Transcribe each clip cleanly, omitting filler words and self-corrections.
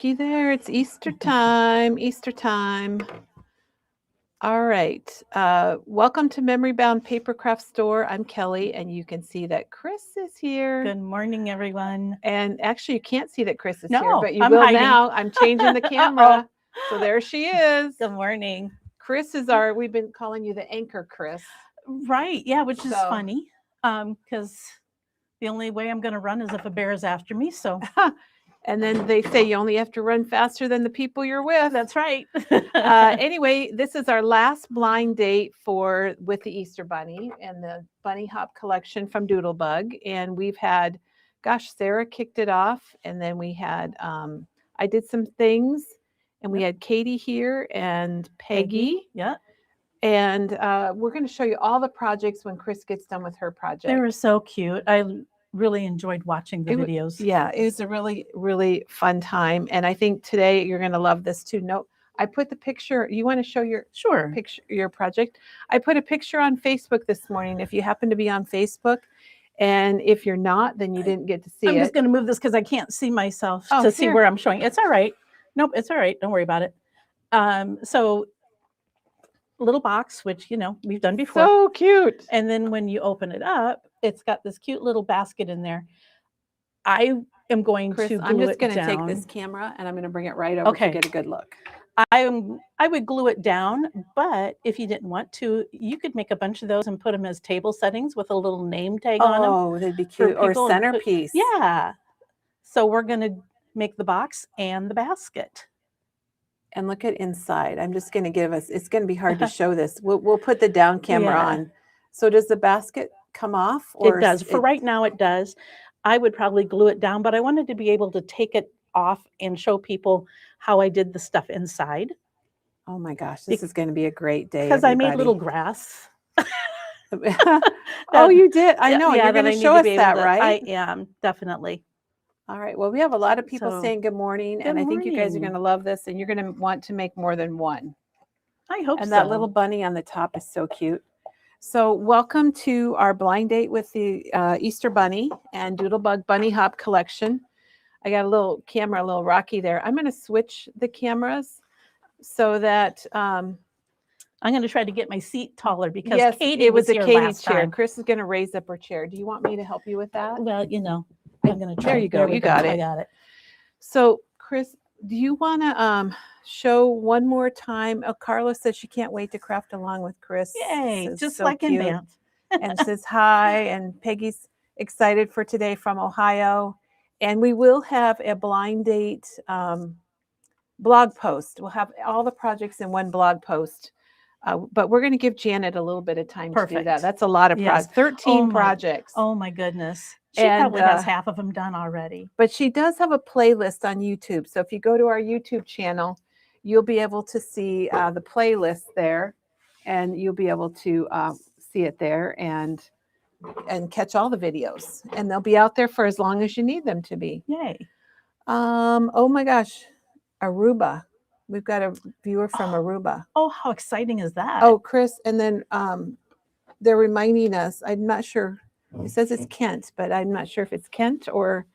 Looky there, it's Easter time, Easter time. All right. Welcome to Memory Bound Paper Craft Store. I'm Kelly, and you can see that Chris is here. Good morning, everyone. And actually, you can't see that Chris is here, No, but you I'm will hiding. now. I'm changing the camera. So there she is. Good morning. Chris is we've been calling you the anchor, Chris. Right, yeah, which is So- funny because the only way I'm going to run is if a bear is after me. So And then they say you only have to run faster than the people you're with. that's right. Anyway, this is our last blind date with the Easter Bunny and the Bunny Hop collection from Doodlebug. And we've had, Sarah kicked it off, and then we had, I did some things, and we had Katie here and Peggy. Yeah. And we're going to show you all the projects when Chris gets done with her project. They were so cute. I really enjoyed watching the videos. Yeah, it was a really, really fun time. And I think today you're going to love this too. No, I put the picture. You want to show your picture, your project? I put a picture on Facebook this morning. If you happen to be on Facebook, and if you're not, then you didn't get to see it. I'm just going to move this because I can't see myself to see where I'm showing. It's all right. Nope, it's all right. Don't worry about it. So little box, which, we've done before. So cute. And then when you open it up, it's got this cute little basket in there. I am going Chris, to glue I'm just going it to take down. this camera and I'm going to bring it right over to get a good look. I would glue it down, but if you didn't want to, you could make a bunch of those and put them as table settings with a little name tag on them. Oh, that'd be cute. Or centerpiece. Yeah. So we're going to make the box and the basket. And look at inside. I'm just going to give us, it's going to be hard to show this. We'll put the down camera on. So does the basket come off? Or it does. For right now, it does. I would probably glue it down, but I wanted to be able to take it off and show people how I did the stuff inside. Oh my gosh, this is going to be a great day. Because I made little grass. Oh, you did? I know. Yeah, you're going to show us that, right? I am, definitely. All right. Well, we have a lot of people saying good morning, and I think you guys are going to love this, and you're going to want to make more than one. I hope so. And that little bunny on the top is so cute. So welcome to our blind date with the Easter Bunny and Doodlebug Bunny Hop collection. I got a little camera, a little rocky there. I'm going to switch the cameras so that I'm going to try to get my seat taller because Katie was a Katie chair. Time. Chris is going to raise up her chair. Do you want me to help you with that? Well, I'm going to try. There you go. You got it. I got it. So, Chris, do you want to show one more time? Oh, Carla says she can't wait to craft along with Chris. Yay, just so like in dance. And says hi. And Peggy's excited for today from Ohio. And we will have a blind date blog post. We'll have all the projects in one blog post. But we're going to give Janet a little bit of time to do that. That's a lot of projects. 13 projects. Oh, my goodness. She probably has half of them done already. But she does have a playlist on YouTube. So if you go to our YouTube channel, you'll be able to see the playlist there. And you'll be able to see it there and catch all the videos. And they'll be out there for as long as you need them to be. Yay. Oh, my gosh. Aruba. We've got a viewer from Aruba. Oh, how exciting is that? Oh, Chris, and then they're reminding us, I'm not sure, it says it's Kent, but I'm not sure if it's Kent or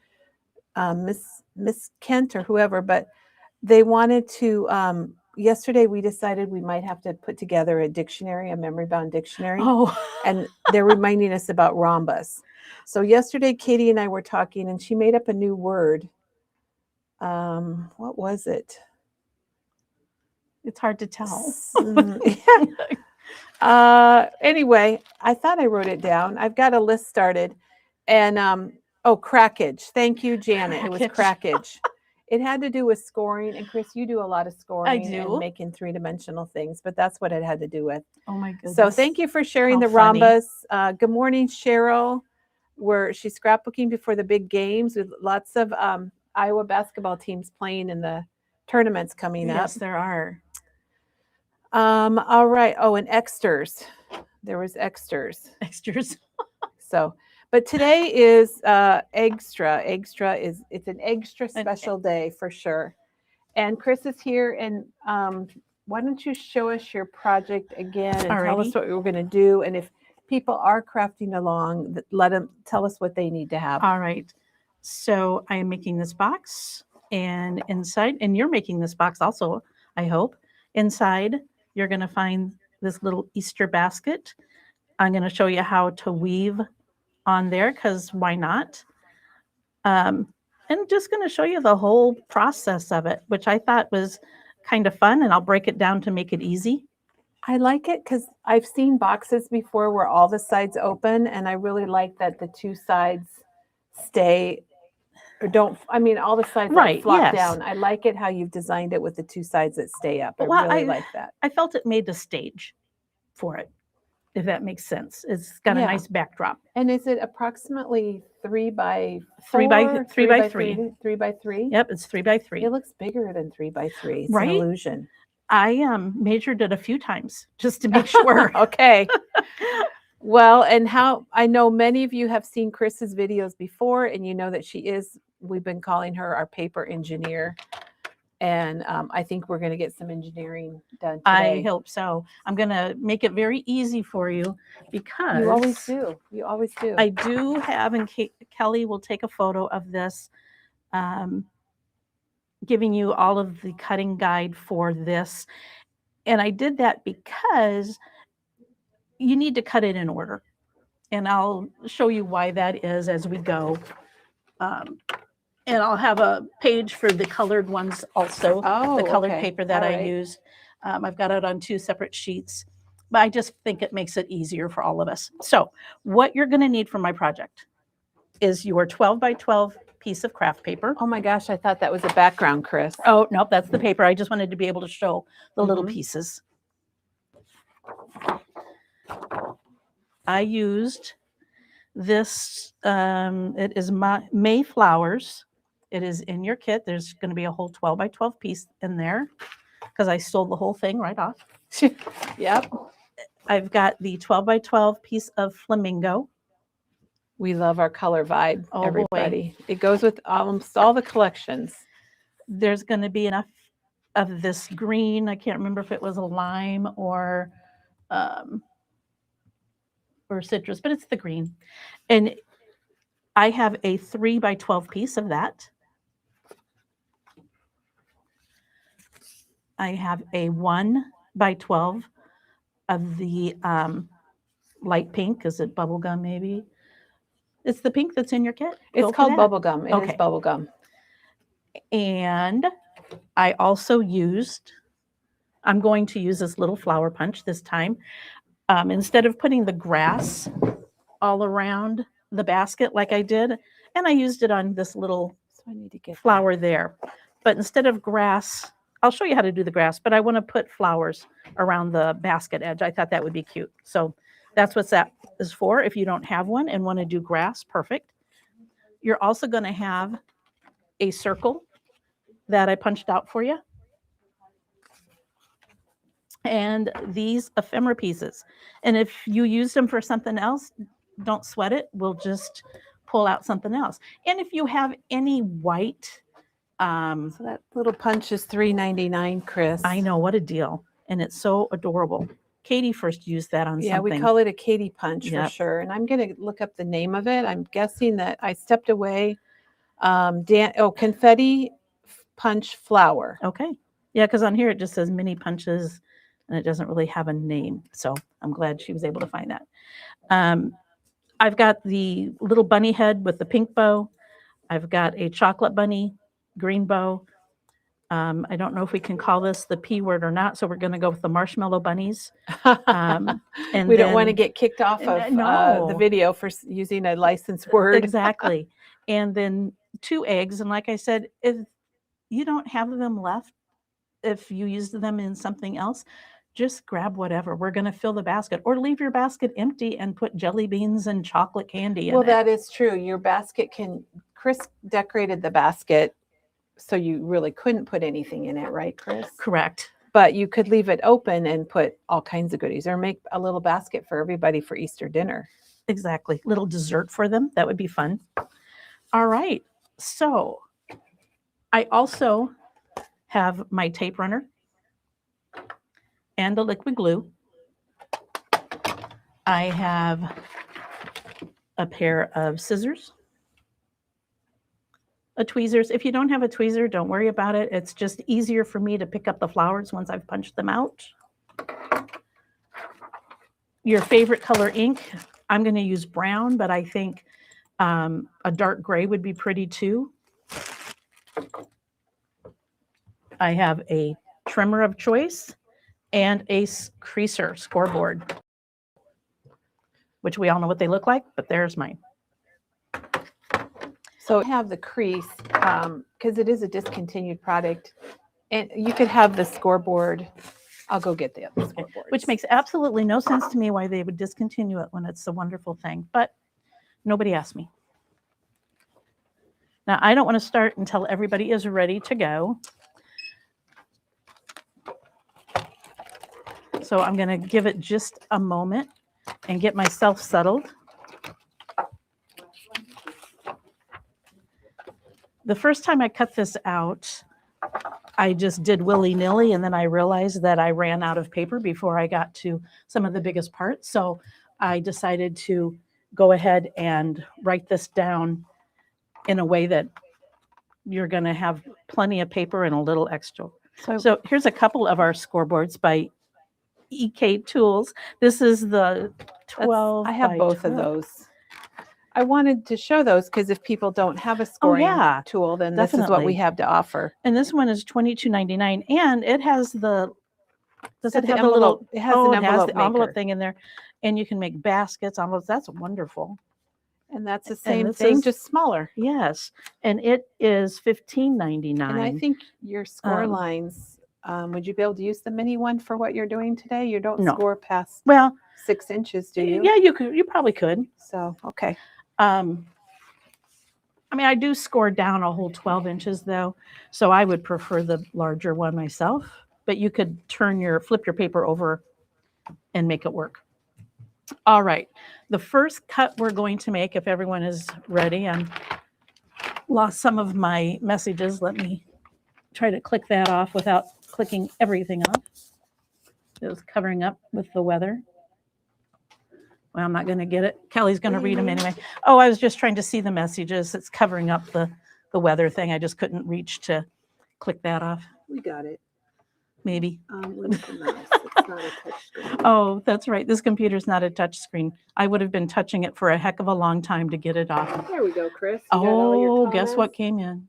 Miss Kent or whoever, but they wanted to, yesterday we decided we might have to put together a dictionary, a memory-bound dictionary. Oh. And they're reminding us about rhombus. So yesterday, Katie and I were talking, and she made up a new word. What was it? It's hard to tell. Anyway, I thought I wrote it down. I've got a list started. And, crackage. Thank you, Janet. It was crackage. It had to do with scoring. And Chris, you do a lot of scoring and making three-dimensional things, but that's what it had to do with. Oh, my goodness. So thank you for sharing the rhombus. Good morning, Cheryl. She's scrapbooking before the big games with lots of Iowa basketball teams playing in the tournaments coming up. Yes, there are. All right. Oh, and extras. There was extras. So, but today is extra. It's an extra special day for sure. And Chris is here. And why don't you show us your project again and tell us what we're going to do. And if people are crafting along, let them tell us what they need to have. All right. So I am making this box. And inside, and you're making this box also, I hope. Inside, you're going to find this little Easter basket. I'm going to show you how to weave on there, because why not? And just going to show you the whole process of it, which I thought was kind of fun, and I'll break it down to make it easy. I like it because I've seen boxes before where all the sides open, and I really like that the two sides stay or don't. I mean, all the sides Right, like flop yes. down. I like it how you've designed it with the two sides that stay up. I Well, really like that. I felt it made the stage for it, if that makes sense. It's got a Yeah. nice backdrop. And is it approximately 3 by 3 by 4? 3 by 3. 3 by 3? Yep, it's 3 by 3. It looks bigger than 3 by 3. It's Right? an illusion. I measured it a few times just to make sure. Okay. Well, and how I know many of you have seen Chris's videos before, and you know that we've been calling her our paper engineer. And I think we're going to get some engineering done today. I hope so. I'm going to make it very easy for you, because you always do. You always do. I do have, and Kelly will take a photo of this, giving you all of the cutting guide for this. And I did that because you need to cut it in order. And I'll show you why that is as we go. And I'll have a page for the colored ones also, the colored paper that I used. I've got it on 2 separate sheets, but I just think it makes it easier for all of us. So what you're going to need for my project is your 12 by 12 piece of craft paper. Oh my gosh, I thought that was a background, Chris. Oh, nope, that's the paper. I just wanted to be able to show the little pieces. I used this, it is Mayflowers. It is in your kit. There's going to be a whole 12 by 12 piece in there, because I stole the whole thing right off. Yep. I've got the 12 by 12 piece of flamingo. We love our color vibe, Oh, everybody. Boy. It goes with almost all the collections. There's going to be enough of this green. I can't remember if it was a lime or citrus, but it's the green. And I have a 3 by 12 piece of that. I have a 1 by 12 of the light pink. Is it bubblegum maybe? It's the pink that's in your kit. It's called bubblegum. It is bubblegum. And I also I'm going to use this little flower punch this time. Instead of putting the grass all around the basket like I did, and I used it on this little flower there. But instead of grass, I'll show you how to do the grass, but I want to put flowers around the basket edge. I thought that would be cute. So that's what that is for. If you don't have one and want to do grass, perfect. You're also going to have a circle that I punched out for you. And these ephemera pieces. And if you use them for something else, don't sweat it. We'll just pull out something else. And if you have any white, so that little punch is $3.99, Chris. I know, what a deal. And it's so adorable. Katie first used that on something. Yeah, we call it a Katie punch for sure. And I'm going to look up the name of it. I'm guessing that I stepped away. Confetti punch flower. Okay. Yeah, because on here it just says mini punches, and it doesn't really have a name. So I'm glad she was able to find that. I've got the little bunny head with the pink bow. I've got a chocolate bunny green bow. I don't know if we can call this the P word or not, so we're going to go with the marshmallow bunnies. And we don't want to get kicked off of the video for using a licensed word. Exactly. And then 2 eggs. And like I said, if you don't have them left, if you used them in something else, just grab whatever. We're going to fill the basket, or leave your basket empty and put jelly beans and chocolate candy in it. Well, that is true. Your basket Chris decorated the basket so you really couldn't put anything in it, right, Chris? Correct. But you could leave it open and put all kinds of goodies, or make a little basket for everybody for Easter dinner. Exactly. Little dessert for them. That would be fun. All right. So I also have my tape runner and the liquid glue. I have a pair of scissors. tweezers. If you don't have a tweezer, don't worry about it. It's just easier for me to pick up the flowers once I've punched them out. Your favorite color ink, I'm going to use brown, but I think a dark gray would be pretty too. I have a trimmer of choice and a creaser scoreboard, which we all know what they look like, but there's mine. So I have the crease because it is a discontinued product, and you could have the scoreboard. I'll go get the other scoreboard. Which makes absolutely no sense to me why they would discontinue it when it's a wonderful thing, but nobody asked me. Now, I don't want to start until everybody is ready to go. So I'm going to give it just a moment and get myself settled. The first time I cut this out, I just did willy-nilly, and then I realized that I ran out of paper before I got to some of the biggest parts. So I decided to go ahead and write this down in a way that you're going to have plenty of paper and a little extra. So here's a couple of our scoreboards by EK Tools. This is the 12 I have both 12. of those. I wanted to show those because if people don't have a scoring tool, then this is what we have to offer. And this one is $22.99, and it has the does it have the the little it has an envelope the envelope thing in there, and you can make baskets, envelopes. That's wonderful. And that's the same thing, just smaller. Yes, and it is $15.99. And I think your score lines, would you be able to use the mini one for what you're doing today? You don't score past 6 inches, do you? Yeah, you could. You probably could. So okay. I mean, I do score down a whole 12 inches though, so I would prefer the larger one myself. But you could flip your paper over and make it work. All right, the first cut we're going to make, if everyone is ready, I lost some of my messages. Let me try to click that off without clicking everything off. It was covering up with the weather. Well, I'm not going to get it. Kelly's going to read them anyway. Oh, I was just trying to see the messages. It's covering up the weather thing. I just couldn't reach to click that off. We got it. Maybe. It's not a touch screen. Oh, that's right. This computer's not a touch screen. I would have been touching it for a heck of a long time to get it off. There we go, Chris. Oh, guess what came in?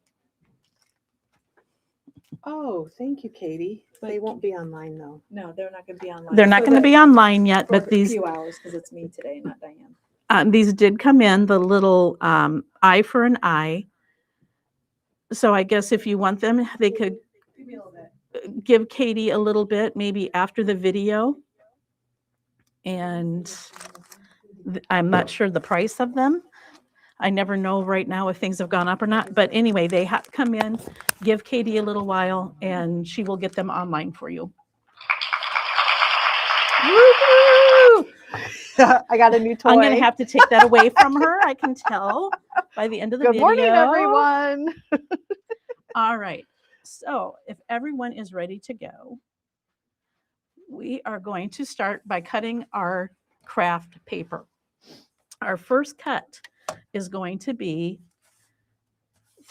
Oh, thank you, Katie. They won't be online though. No, they're not going to be online. They're not going to be online yet, but these these few hours because it's me today, not Diane. these did come in. The little eye for an eye. So I guess if you want them, they could give Katie a little bit, maybe after the video. And I'm not sure the price of them. I never know right now if things have gone up or not. But anyway, they have to come in, give Katie a little while, and she will get them online for you. Woo-hoo! I got a new toy. I'm going to have to take that away from her, I can tell, by the end of the video. Good morning, everyone. All right. So if everyone is ready to go, we are going to start by cutting our craft paper. Our first cut is going to be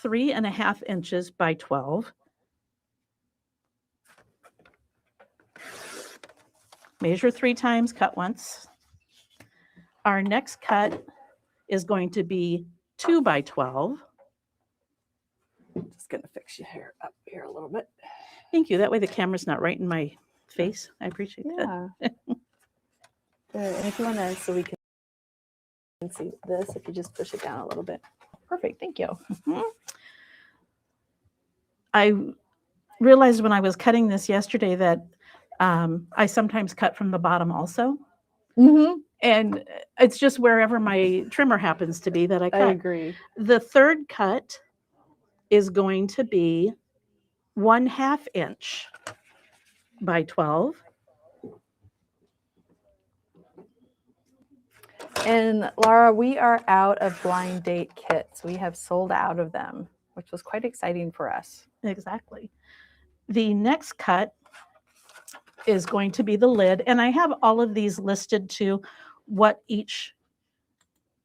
3.5 inches by 12. Measure 3 times, cut once. Our next cut is going to be 2 by 12. Just going to fix your hair up here a little bit. Thank you. That way the camera's not right in my face. I appreciate that. Good. And if you want to, so we can see this, if you just push it down a little bit. Perfect. Thank you. I realized when I was cutting this yesterday that I sometimes cut from the bottom also. And it's just wherever my trimmer happens to be that I cut. I agree. The third cut is going to be 1/2 inch by 12. And Laura, we are out of blind date kits. We have sold out of them, which was quite exciting for us. Exactly. The next cut is going to be the lid. And I have all of these listed to what each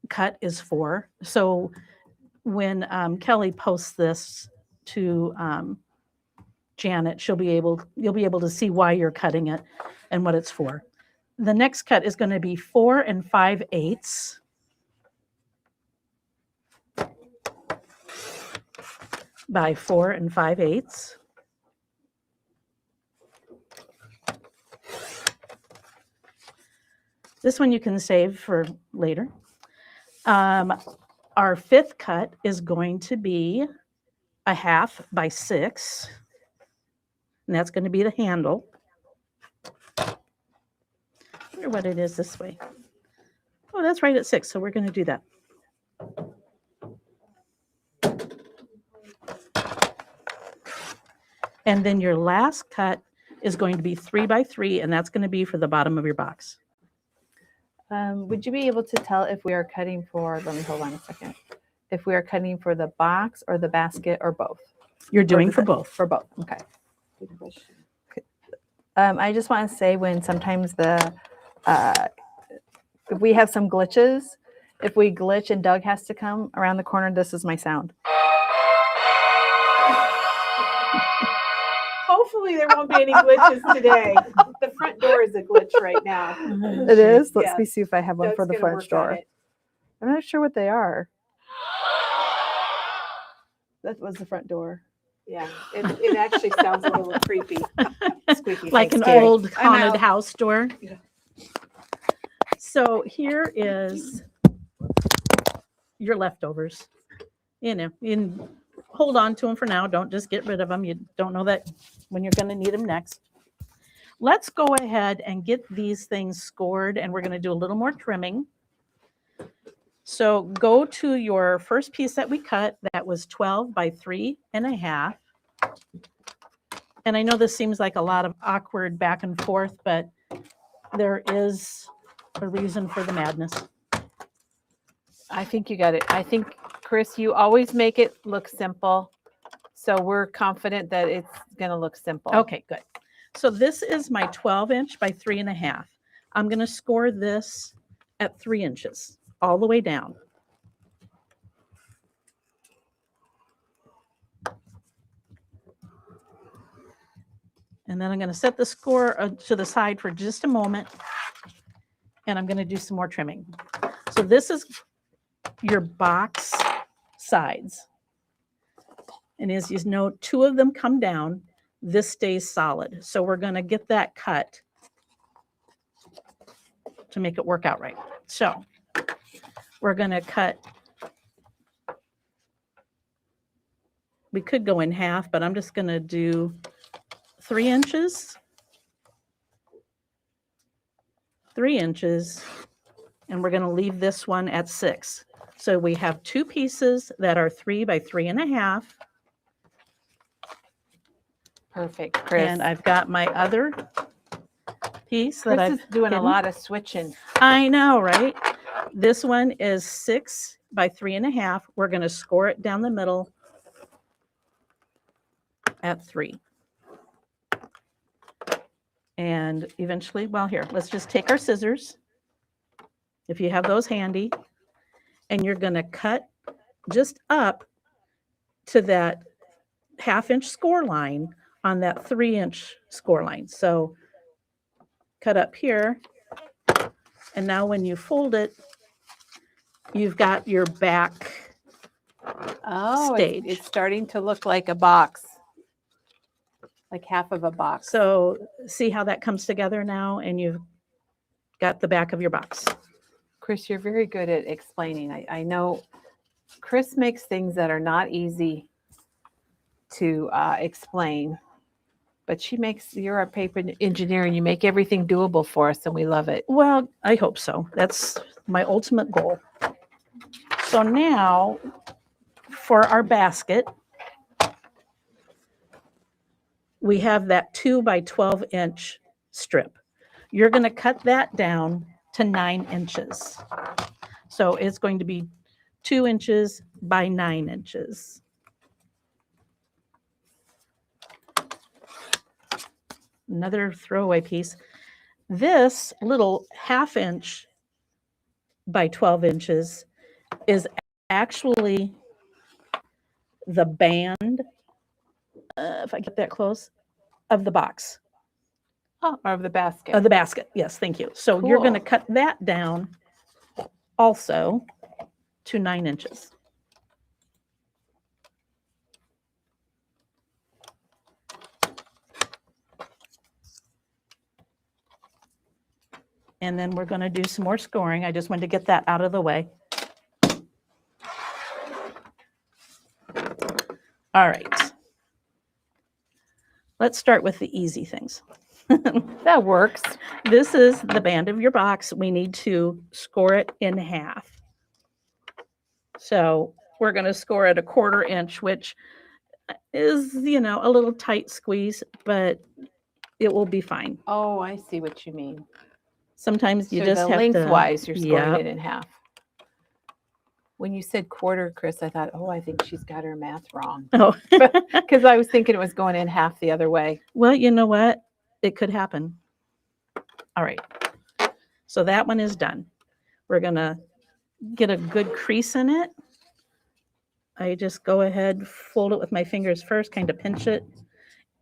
cut is for. So when Kelly posts this to Janet, you'll be able to see why you're cutting it and what it's for. The next cut is going to be 4 5/8 by 4 5/8. This one you can save for later. Our fifth cut is going to be a 1/2 by 6, and that's going to be the handle. I wonder what it is this way. Oh, that's right at 6, so we're going to do that. And then your last cut is going to be 3 by 3, and that's going to be for the bottom of your box. Would you be able to tell if we are cutting for, let me hold on a second, if we are cutting for the box or the basket or both? You're doing for both. For both, okay. I just want to say when sometimes if we have some glitches, if we glitch and Doug has to come around the corner, this is my sound. Hopefully there won't be any glitches today. The front door is a glitch right now. It is? Let Yes. me see if I have one Doug's for the gonna front work on door. it. I'm not sure what they are. That was the front door. Yeah, it actually sounds a little creepy. Squeaky. Like an Scary. old I'm haunted out. house door. Yeah. So here is your leftovers. You know, you can hold on to them for now. Don't just get rid of them. You don't know that when you're going to need them next. Let's go ahead and get these things scored, and we're going to do a little more trimming. So go to your first piece that we cut. That was 12 by 3 1/2. And I know this seems like a lot of awkward back and forth, but there is a reason for the madness. I think you got it. I think, Chris, you always make it look simple. So we're confident that it's going to look simple. Okay, good. So this is my 12-inch by 3 1/2. I'm going to score this at 3 inches all the way down. And then I'm going to set the score to the side for just a moment, and I'm going to do some more trimming. So this is your box sides. And as you know, 2 of them come down. This stays solid. So we're going to get that cut to make it work out right. So we're going to cut. We could go in half, but I'm just going to do 3 inches, 3 inches, and we're going to leave this one at 6. So we have 2 pieces that are 3 by 3 1/2. Perfect, Chris. And I've got my other piece that Chris I've is doing hidden. a lot of switching. I know, right? This one is 6 by 3 1/2. We're going to score it down the middle at 3. And eventually, well, here, let's just take our scissors, if you have those handy, and you're going to cut just up to that 1/2-inch score line on that 3-inch score line. So cut up here, and now when you fold it, you've got your back Oh, stage. it's starting to look like a box, like half of a box. So see how that comes together now, and you've got the back of your box. Chris, you're very good at explaining. I know Chris makes things that are not easy to explain, but you're a paper engineer and you make everything doable for us, and we love it. Well, I hope so. That's my ultimate goal. So now for our basket, we have that 2 by 12-inch strip. You're going to cut that down to 9 inches. So it's going to be 2 inches by 9 inches. Another throwaway piece. This little 1/2 inch by 12 inches is actually the band, if I get that close, of the box. Oh, or of the basket. Of the basket. Yes, thank you. So you're going to Cool. cut that down also to 9 inches. And then we're going to do some more scoring. I just wanted to get that out of the way. All right. Let's start with the easy things. That works. This is the band of your box. We need to score it in half. So we're going to score it 1/4 inch, which is, you know, a little tight squeeze, but it will be fine. Oh, I see what you mean. Sometimes you So just the have to. lengthwise, you're scoring Yep. it in half. When you said 1/4, Chris, I thought, oh, I think she's got her math wrong. Oh, Because I was thinking it was going in half the other way. well, you know what? It could happen. All right. So that one is done. We're going to get a good crease in it. I just go ahead, fold it with my fingers first, kind of pinch it.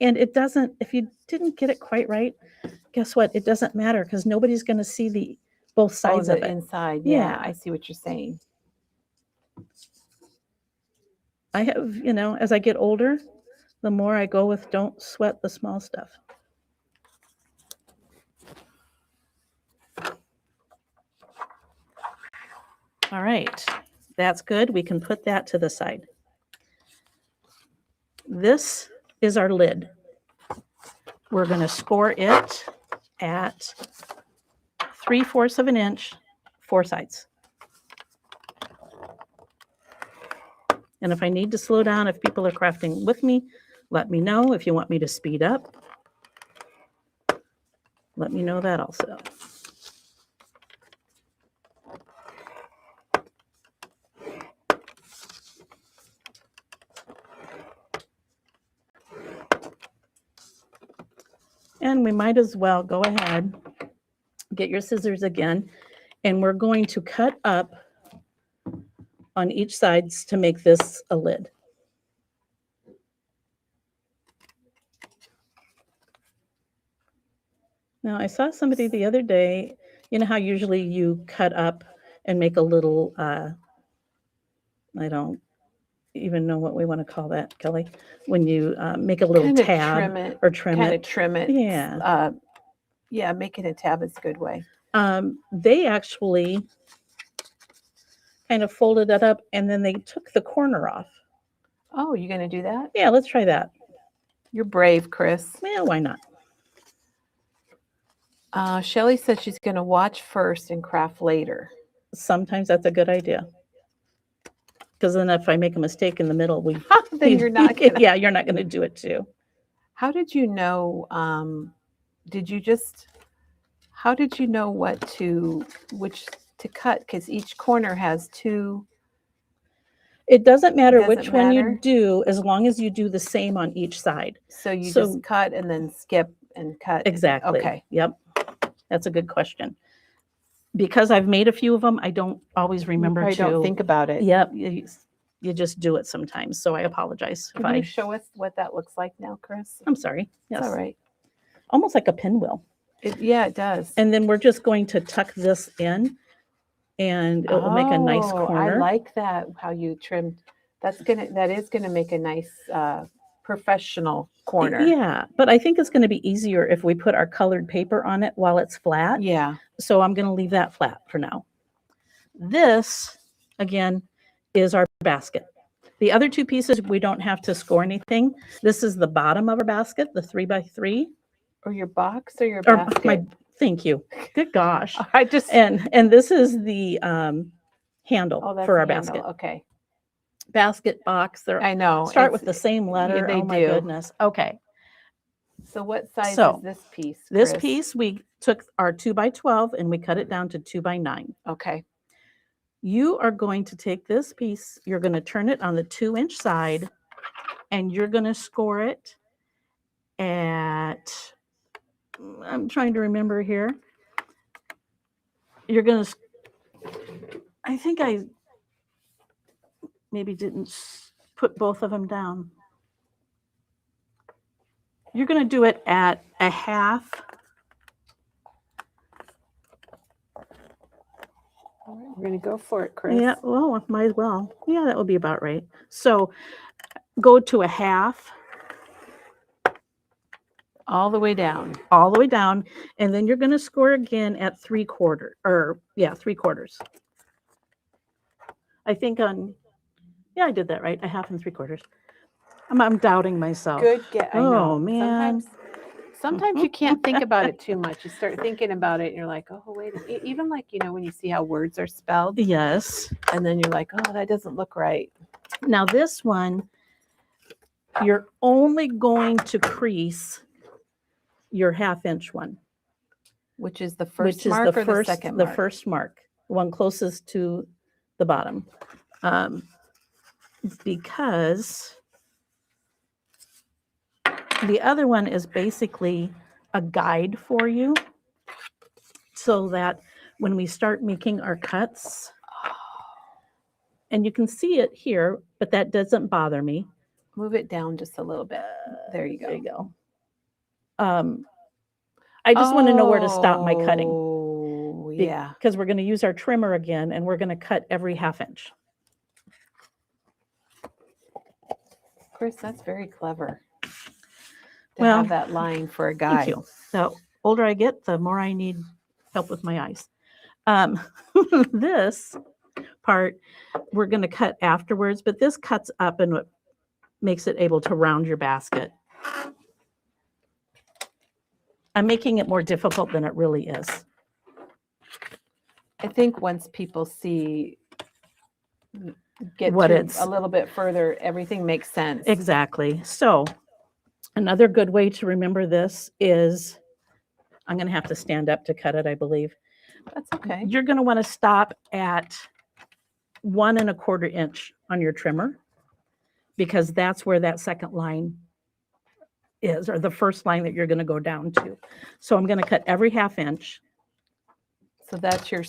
And it doesn't, if you didn't get it quite right, guess what? It doesn't matter because nobody's going to see both sides Oh, of the it. inside. Yeah, Yeah. I see what you're saying. I have, you know, as I get older, the more I go with don't sweat the small stuff. All right, that's good. We can put that to the side. This is our lid. We're going to score it at 3/4 of an inch, 4 sides. And if I need to slow down, if people are crafting with me, let me know. If you want me to speed up, let me know that also. And we might as well go ahead, get your scissors again, and we're going to cut up on each side to make this a lid. Now, I saw somebody the other day, you know how usually you cut up and make a little, I don't even know what we want to call that, Kelly, when you make a little Kind of tab trim it. or trim Kind it. of trim it. Yeah. Yeah, making a tab is a good way. They actually kind of folded that up and then they took the corner off. Oh, you're going to do that? Yeah, let's try that. You're brave, Chris. Well, why not? Shelly said she's going to watch first and craft later. Sometimes that's a good idea. Because then if I make a mistake in the middle, then you're not going to. Yeah, you're not going to do it too. How did you know, how did you know which to cut? Because each corner has 2. It doesn't matter Doesn't which one you matter? do, as long as you do the same on each side. So you So- just cut and then skip and cut. Exactly. Okay. Yep. That's a good question. Because I've made a few of them, I don't always remember I to. don't think about it. Yep. You just do it sometimes. So I apologize if Can you I. show us what that looks like now, Chris? I'm sorry. Yes. It's all right. Almost like a pinwheel. Yeah, it does. And then we're just going to tuck this in, and it will make a nice corner. I like that, how you trimmed. That is gonna make a nice professional corner. Yeah, but I think it's going to be easier if we put our colored paper on it while it's flat. Yeah. So I'm going to leave that flat for now. This, again, is our basket. The other 2 pieces, we don't have to score anything. This is the bottom of our basket, the 3x3. Or your box or your Or basket. thank you. Good gosh. I just. And this is the handle Oh, that's for our the handle. basket. Okay. Basket, box, they're I know. start with the same letter. they Oh my do. goodness. Okay. So what size So, is this piece? This Chris? piece, we took our 2x12 and we cut it down to 2x9. Okay. You are going to take this piece, you're going to turn it on the 2-inch side, and you're going to score it at, I'm trying to remember here. You're going to, I think I maybe didn't put both of them down. You're going to do it at a half. All right, we're going to go for it, Chris. Yeah, well, might as well. Yeah, that would be about right. So go to a half. All the way down. All the way down. And then you're going to score again at 3/4, or yeah, 3/4. I think yeah, I did that right. A half and 3/4. I'm doubting myself. Good get. I know. Oh, man. Sometimes you can't think about it too much. You start thinking about it and you're like, oh, wait. Even like, when you see how words are spelled. Yes. And then you're like, oh, that doesn't look right. Now this one, you're only going to crease your 1/2 inch one. Which is the first Which is mark the or first, the second the mark? first mark, one closest to the bottom. Because the other one is basically a guide for you so that when we start making our cuts, and you can see it here, but that doesn't bother me. Move it down just a little bit. There you go. There you go. I just want to know where to stop my cutting. Oh, yeah. Because we're going to use our trimmer again, and we're going to cut every 1/2 inch. Chris, that's very clever. To Well, have that line for a guide. Thank you. The older I get, the more I need help with my eyes. This part we're going to cut afterwards, but this cuts up and what makes it able to round your basket. I'm making it more difficult than it really is. I think once people get What to it's- a little bit further, everything makes sense. Exactly. So another good way to remember this is, I'm going to have to stand up to cut it, I believe. That's okay. You're going to want to stop at 1 1/4 inch on your trimmer, because that's where that second line is, or the first line that you're going to go down to. So I'm going to cut every 1/2 inch. So that's your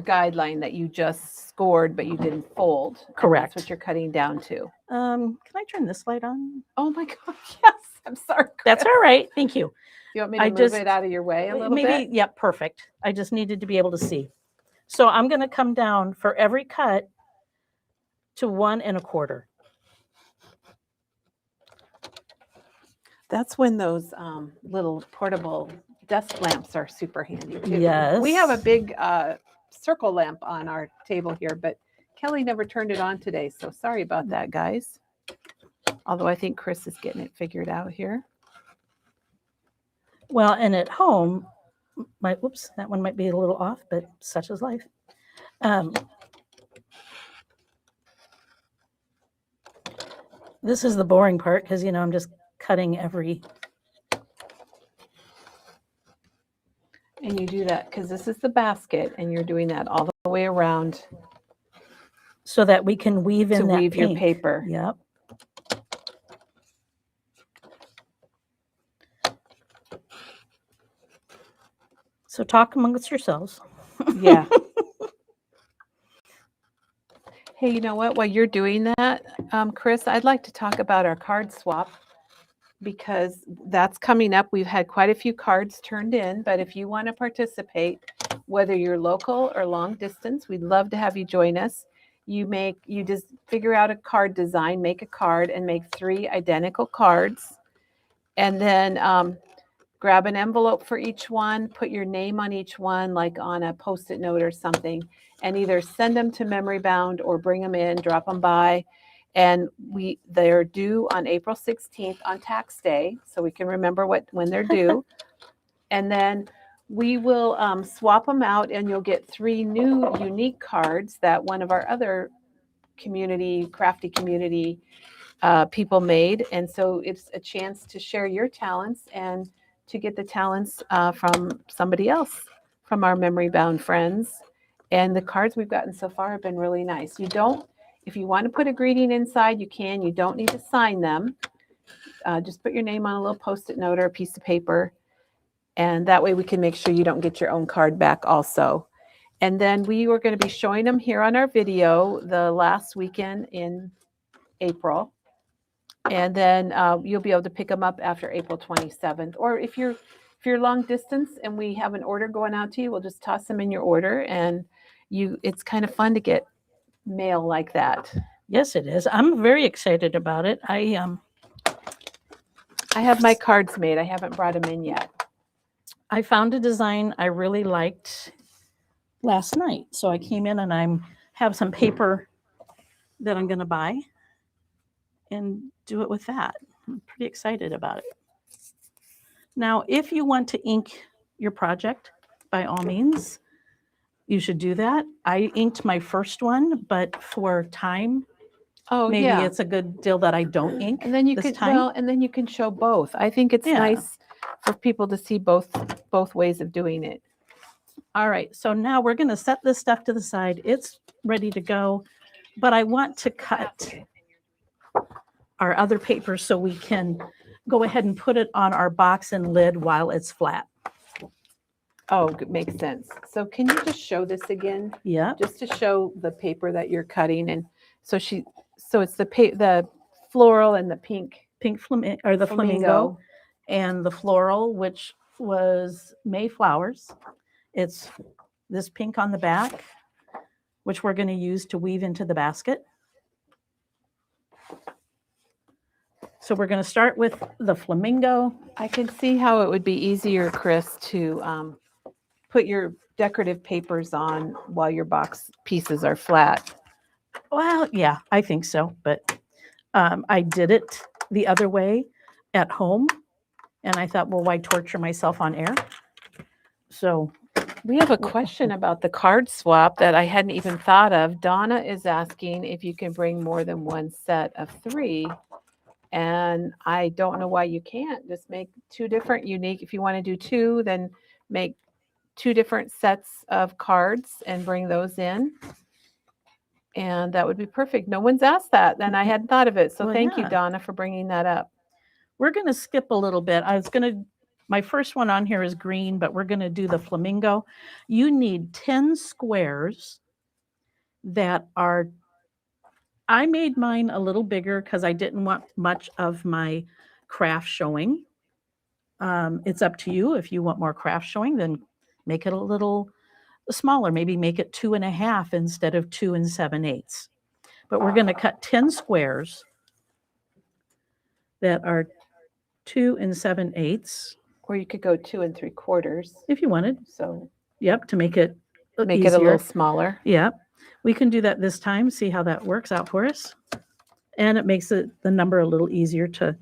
guideline that you just scored, but you didn't fold. And Correct. That's what you're cutting down to. Can I turn this light on? Oh my gosh, yes. I'm sorry. Chris. That's all right. Thank you. You want me to I move just- it out of your way a little Maybe, bit? yep, perfect. I just needed to be able to see. So I'm going to come down for every cut to 1 1/4. That's when those little portable desk lamps are super handy too. Yes. We have a big circle lamp on our table here, but Kelly never turned it on today. So sorry about that, guys. Although I think Chris is getting it figured out here. Well, and at home, whoops, that one might be a little off, but such is life. This is the boring part because, I'm just cutting every. And you do that because this is the basket and you're doing that all the way around So that we can weave in to that weave your pink. paper. Yep. So talk amongst yourselves. Yeah. Hey, you know what? While you're doing that, Chris, I'd like to talk about our card swap because that's coming up. We've had quite a few cards turned in, but if you want to participate, whether you're local or long distance, we'd love to have you join us. You just figure out a card design, make a card and make 3 identical cards. And then grab an envelope for each one, put your name on each one, like on a Post-it note or something, and either send them to Memory Bound or bring them in, drop them by. And they're due on April 16th on tax day, so we can remember when they're due. And then we will swap them out, and you'll get 3 new unique cards that one of our other crafty community people made. And so it's a chance to share your talents and to get the talents from somebody else, from our Memory Bound friends. And the cards we've gotten so far have been really nice. If you want to put a greeting inside, you can. You don't need to sign them. Just put your name on a little Post-it note or a piece of paper. And that way we can make sure you don't get your own card back also. And then we were going to be showing them here on our video the last weekend in April. And then you'll be able to pick them up after April 27th. Or if you're long distance and we have an order going out to you, we'll just toss them in your order, and it's kind of fun to get mail like that. Yes, it is. I'm very excited about it. I have my cards made. I haven't brought them in yet. I found a design I really liked last night. So I came in and I have some paper that I'm going to buy and do it with that. I'm pretty excited about it. Now, if you want to ink your project, by all means, you should do that. I inked my first one, but for time, maybe it's a good deal that I don't ink. And then you can and then you can show both. I think it's nice for people to see both ways of doing it. All right, so now we're going to set this stuff to the side. It's ready to go, but I want to cut our other paper so we can go ahead and put it on our box and lid while it's flat. Oh, it makes sense. So can you just show this again? Yeah. Just to show the paper that you're cutting. And so it's the floral and the pink flamingo, or the flamingo, and the floral, which was Mayflowers. It's this pink on the back, which we're going to use to weave into the basket. So we're going to start with the flamingo. I can see how it would be easier, Chris, to put your decorative papers on while your box pieces are flat. Well, yeah, I think so. But I did it the other way at home. And I thought, well, why torture myself on air? So we have a question about the card swap that I hadn't even thought of. Donna is asking if you can bring more than one set of 3. And I don't know why you can't. Just make 2 different unique. If you want to do 2, then make 2 different sets of cards and bring those in. And that would be perfect. No one's asked that, and I hadn't thought of it. So thank you, Donna, for bringing that up. We're going to skip a little bit. My first one on here is green, but we're going to do the flamingo. You need 10 squares that are, I made mine a little bigger because I didn't want much of my craft showing. It's up to you. If you want more craft showing, then make it a little smaller. Maybe make it 2.5 instead of 2 7/8. But we're going to cut 10 squares that are 2 7/8. Or you could go 2 3/4 if you wanted. So yep, to make it a little smaller. Yeah, we can do that this time. See how that works out for us, and it makes the number a little easier to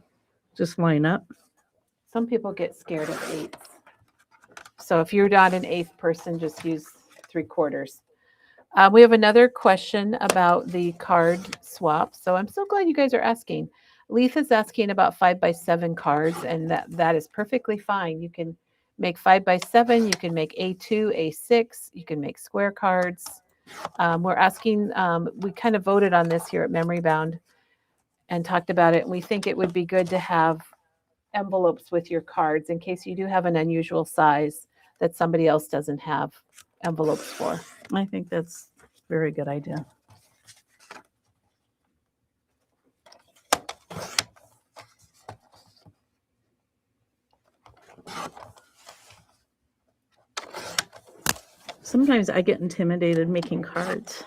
just line up. Some people get scared of 8s. So if you're not an 8th person, just use 3/4. We have another question about the card swap. So I'm so glad you guys are asking. Letha's asking about 5x7 cards, and that is perfectly fine. You can make 5x7. You can make A2, A6. You can make square cards. We're asking, we kind of voted on this here at Memory Bound and talked about it. And we think it would be good to have envelopes with your cards in case you do have an unusual size that somebody else doesn't have envelopes for. I think that's a very good idea. Sometimes I get intimidated making cards.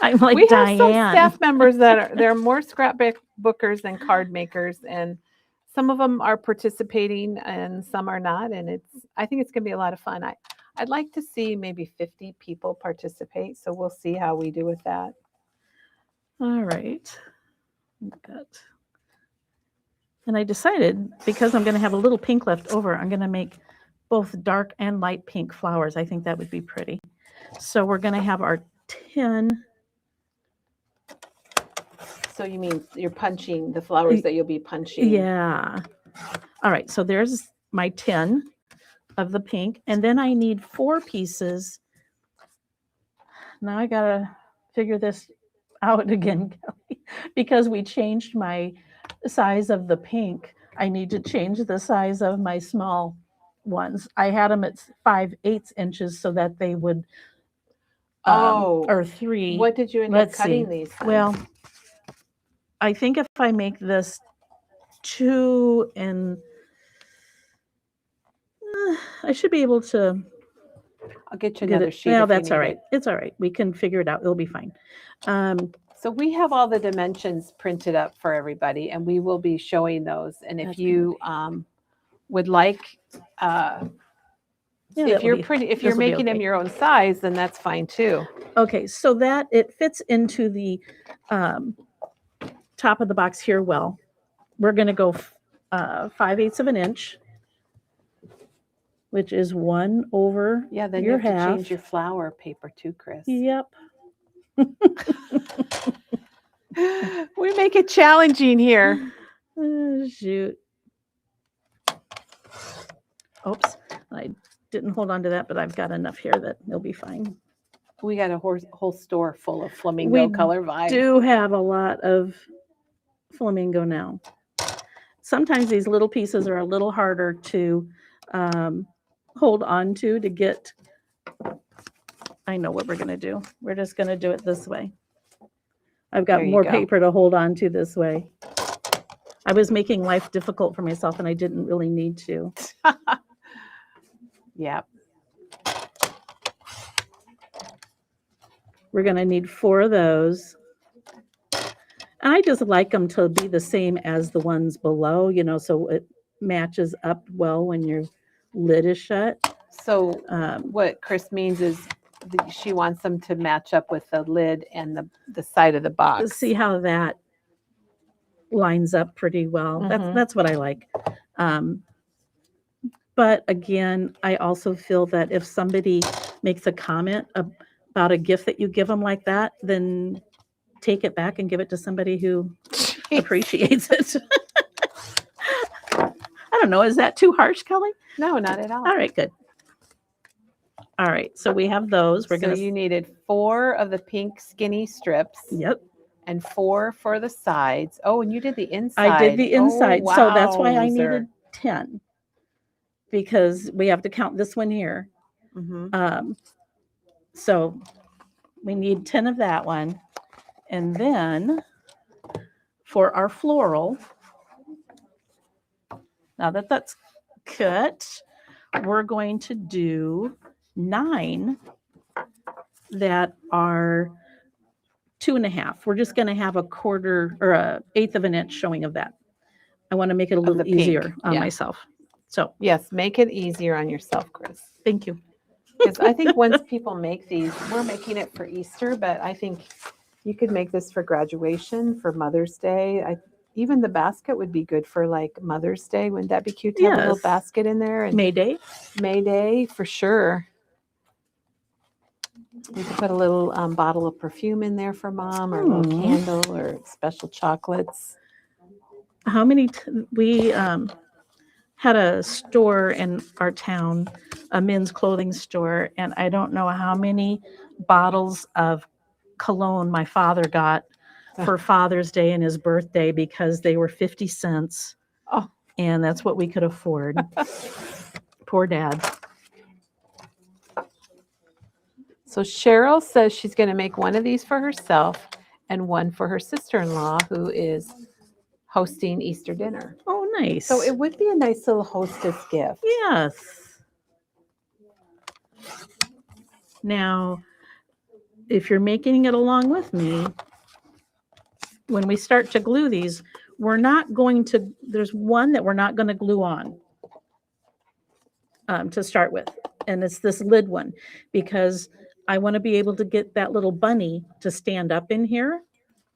I'm like we Diane. We have some staff members that are more scrapbookers than card makers, and some of them are participating and some are not. And I think it's going to be a lot of fun. I'd like to see maybe 50 people participate, so we'll see how we do with that. All right. And I decided, because I'm going to have a little pink left over, I'm going to make both dark and light pink flowers. I think that would be pretty. So we're going to have our 10. So you mean you're punching the flowers that you'll be punching? Yeah. All right. So there's my 10 of the pink. And then I need 4 pieces. Now I got to figure this out again, Kelly, because we changed my size of the pink. I need to change the size of my small ones. I had them at 5/8 inches so that they would, Oh, or 3. what did you end up Let's cutting see. these? Then? Well, I think if I make this 2 and I should be able to I'll get you get another it. sheet. Well, if you that's all need right. it. It's all right. We can figure it out. It'll be fine. So we have all the dimensions printed up for everybody, and we will be showing those. And if That's you would like, yeah, if you're making them your own size, then that's fine too. Okay, so that it fits into the top of the box here well. We're going to go 5/8 of an inch, which is 1 over Yeah, then your you have half. to change your flower paper too, Chris. Yep. We make it challenging here. Shoot. Oops, I didn't hold on to that, but I've got enough here that it'll be fine. We got a whole store full of flamingo color vibes. We do have a lot of flamingo now. Sometimes these little pieces are a little harder to hold on to get. I know what we're going to do. We're just going to do it this way. I've got more paper to hold on to this way. I was making life difficult for myself and I didn't really need to. Yep. We're going to need 4 of those. And I just like them to be the same as the ones below, so it matches up well when your lid is shut. So what Chris means is she wants them to match up with the lid and the side of the box. Let's see how that lines up pretty well. That's what I like. But again, I also feel that if somebody makes a comment about a gift that you give them like that, then take it back and give it to somebody who appreciates it. I don't know. Is that too harsh, Kelly? No, not at all. All right, good. All right, so we have those. You needed 4 of the pink skinny strips. Yep. And 4 for the sides. Oh, and you did the inside. I did the inside. Oh, so that's why I needed 10. Because we have to count this one here. So we need 10 of that one. And then for our floral, now that that's cut, we're going to do 9 that are 2.5. We're just going to have a 1/4 or 1/8 of an inch showing of that. I want to make it a little easier on myself. So yes, make it easier on yourself, Chris. Thank you. Because I think once people make these, we're making it for Easter, but I think you could make this for graduation, for Mother's Day. Even the basket would be good for like Mother's Day. Wouldn't that be cute to have a little basket in there? And May Day for sure. You could put a little bottle of perfume in there for Mom, or a little candle, or special chocolates. How many? We had a store in our town, a men's clothing store, and I don't know how many bottles of cologne my father got for Father's Day and his birthday because they were 50 cents. Oh. And that's what we could afford. Poor Dad. So Cheryl says she's going to make one of these for herself and one for her sister-in-law who is hosting Easter dinner. Oh, nice. So it would be a nice little hostess gift. Yes. Now, if you're making it along with me, when we start to glue these, there's one that we're not going to glue on to start with. And it's this lid one, because I want to be able to get that little bunny to stand up in here.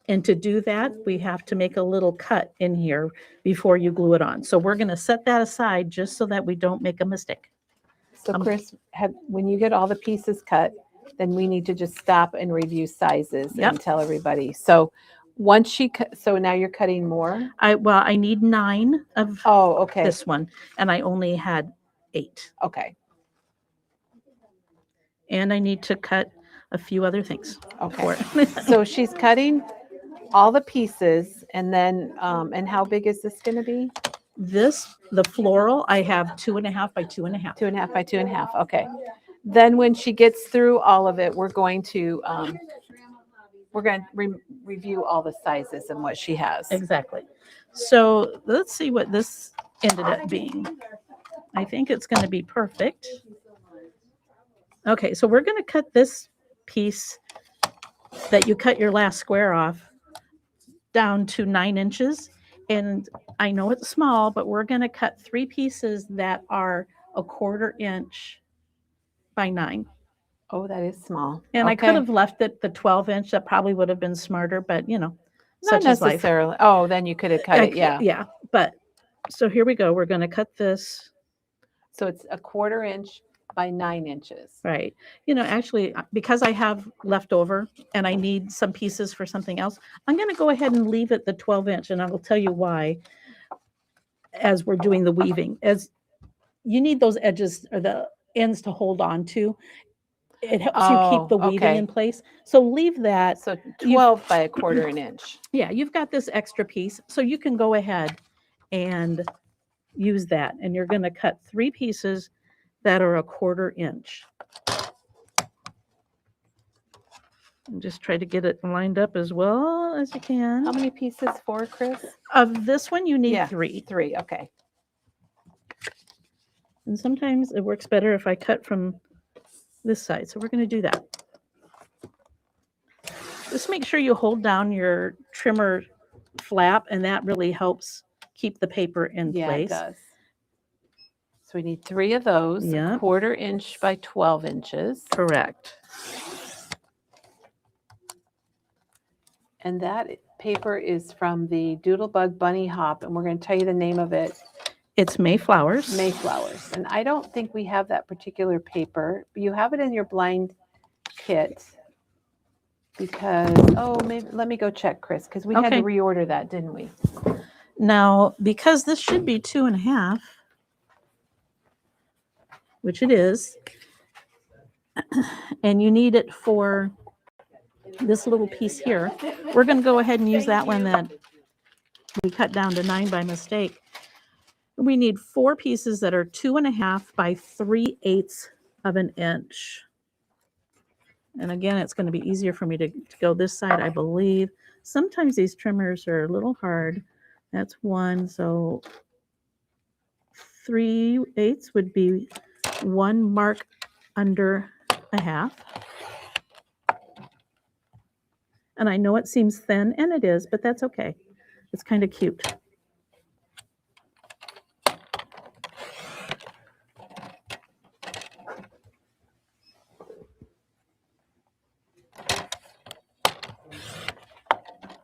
And to do that, we have to make a little cut in here before you glue it on. So we're going to set that aside just so that we don't make a mistake. So Chris, when you get all the pieces cut, then we need to just stop and review sizes and tell everybody. So once so now you're cutting more? I need 9 of this one, and I only had 8. Okay. And I need to cut a few other things. Okay. So she's cutting all the pieces, and then and how big is this going to be? the floral, I have 2.5 by 2.5. 2.5 by 2.5. Okay. Then when she gets through all of it, we're going to review all the sizes and what she has. Exactly. So let's see what this ended up being. I think it's going to be perfect. Okay, so we're going to cut this piece that you cut your last square off down to 9 inches. And I know it's small, but we're going to cut 3 pieces that are 1/4 inch by 9. Oh, that is small. And I could Okay. have left it the 12 inch. That probably would have been smarter, but Not such is life. necessarily. Oh, then you could have cut it. Yeah. Yeah. But so here we go. We're going to cut this. So it's 1/4 inch by 9 inches. Right. Actually, because I have leftover and I need some pieces for something else, I'm going to go ahead and leave it the 12 inch. And I will tell you why as we're doing the weaving. As you need those edges or the ends to hold on to. It helps you keep the weaving in place. So leave that. So 12 by 1/4 an inch. Yeah, you've got this extra piece. So you can go ahead and use that. And you're going to cut 3 pieces that are 1/4 inch. And just try to get it lined up as well as you can. How many pieces for, Chris? Of this one, you need 3. 3. Okay. And sometimes it works better if I cut from this side. So we're going to do that. Just make sure you hold down your trimmer flap, and that really helps keep the paper in place. Yeah, it does. So we need 3 of those, Yep. 1/4 inch by 12 inches. Correct. And that paper is from the Doodlebug Bunny Hop, and we're going to tell you the name of it. It's Mayflowers. Mayflowers. And I don't think we have that particular paper. You have it in your blind kit because, maybe let me go check, Chris, because we had to Okay. reorder that, didn't we? Now, because this should be 2.5, which it is, and you need it for this little piece here, we're going to go ahead and use that one that we cut down to 9 by mistake. We need 4 pieces that are 2.5 by 3/8 of an inch. And again, it's going to be easier for me to go this side, I believe. Sometimes these trimmers are a little hard. That's 1. So 3/8 would be 1 mark under a half. And I know it seems thin, and it is, but that's okay. It's kind of cute.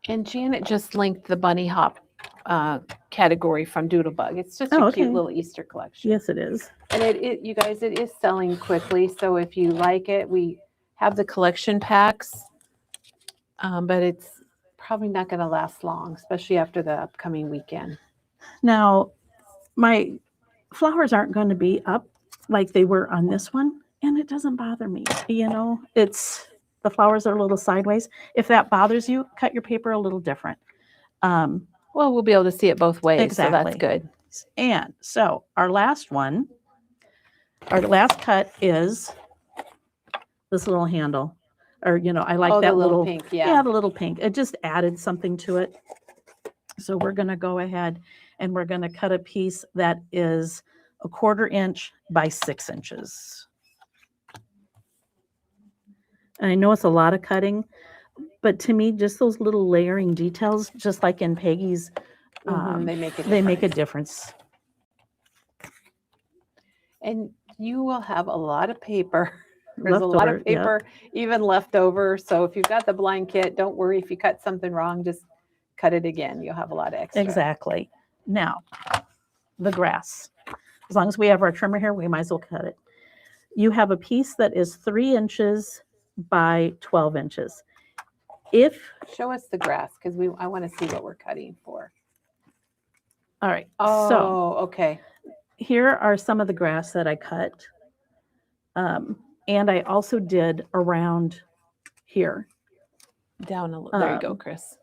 And Janet just linked the Bunny Hop category from Doodlebug. It's just a okay. cute little Easter collection. Yes, it is. And you guys, it is selling quickly. So if you like it, we have the collection packs, but it's probably not going to last long, especially after the upcoming weekend. Now, my flowers aren't going to be up like they were on this one, and it doesn't bother me. The flowers are a little sideways. If that bothers you, cut your paper a little different. Well, we'll be able to see it both ways, Exactly. so that's good. And so our last cut is this little handle. Or, I like that the little pink, yeah, the little pink. It just added something to it. So we're going to go ahead and we're going to cut a piece that is 1/4 inch by 6 inches. And I know it's a lot of cutting, but to me, just those little layering details, just like in Peggy's, they make a difference. difference. And you will have a lot of paper. There's a lot Leftover, of paper even left over. So if you've got the blind kit, don't worry if you cut something wrong, just cut it again. You'll have a lot of extra. Exactly. Now, the grass. As long as we have our trimmer here, we might as well cut it. You have a piece that is 3 inches by 12 inches. Show us the grass because I want to see what we're cutting for. All right. Oh, So okay. here are some of the grass that I cut. And I also did around here. Down a little. There you go, Chris.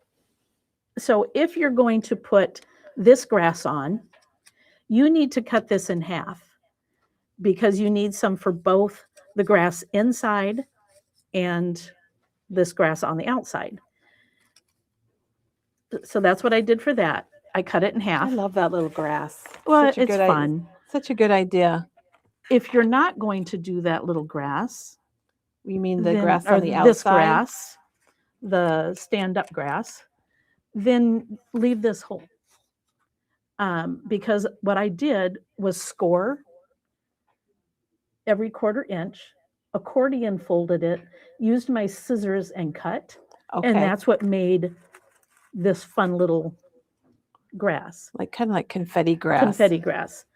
So if you're going to put this grass on, You need to cut this in half because you need some for both the grass inside and this grass on the outside. So that's what I did for that. I cut it in half. I love that little grass. Well, Such a it's good fun. Such a good idea. If you're not going to do that little grass, You mean the then- grass or on the this outside? grass, the stand-up grass, then leave this whole. Because what I did was score every 1/4 inch, accordion folded it, used my scissors and cut, Okay. and that's what made this fun little grass, Like kind of like confetti grass. confetti grass.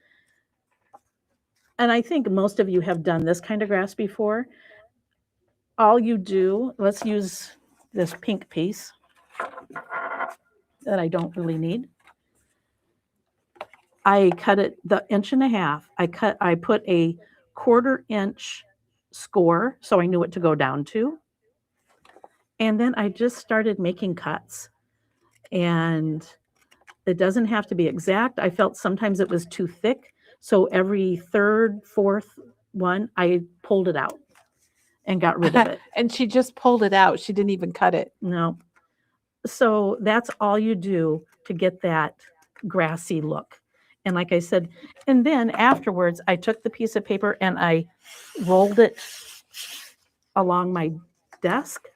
And I think most of you have done this kind of grass before. All you do, let's use this pink piece that I don't really need. I cut it the 1.5 inches. I put a 1/4 inch score so I knew what to go down to. And then I just started making cuts. And it doesn't have to be exact. I felt sometimes it was too thick. So every 3rd, 4th one, I pulled it out and got rid of it. And she just pulled it out. She didn't even cut it. No. So that's all you do to get that grassy look. And like I said, and then afterwards, I took the piece of paper and I rolled it along my desk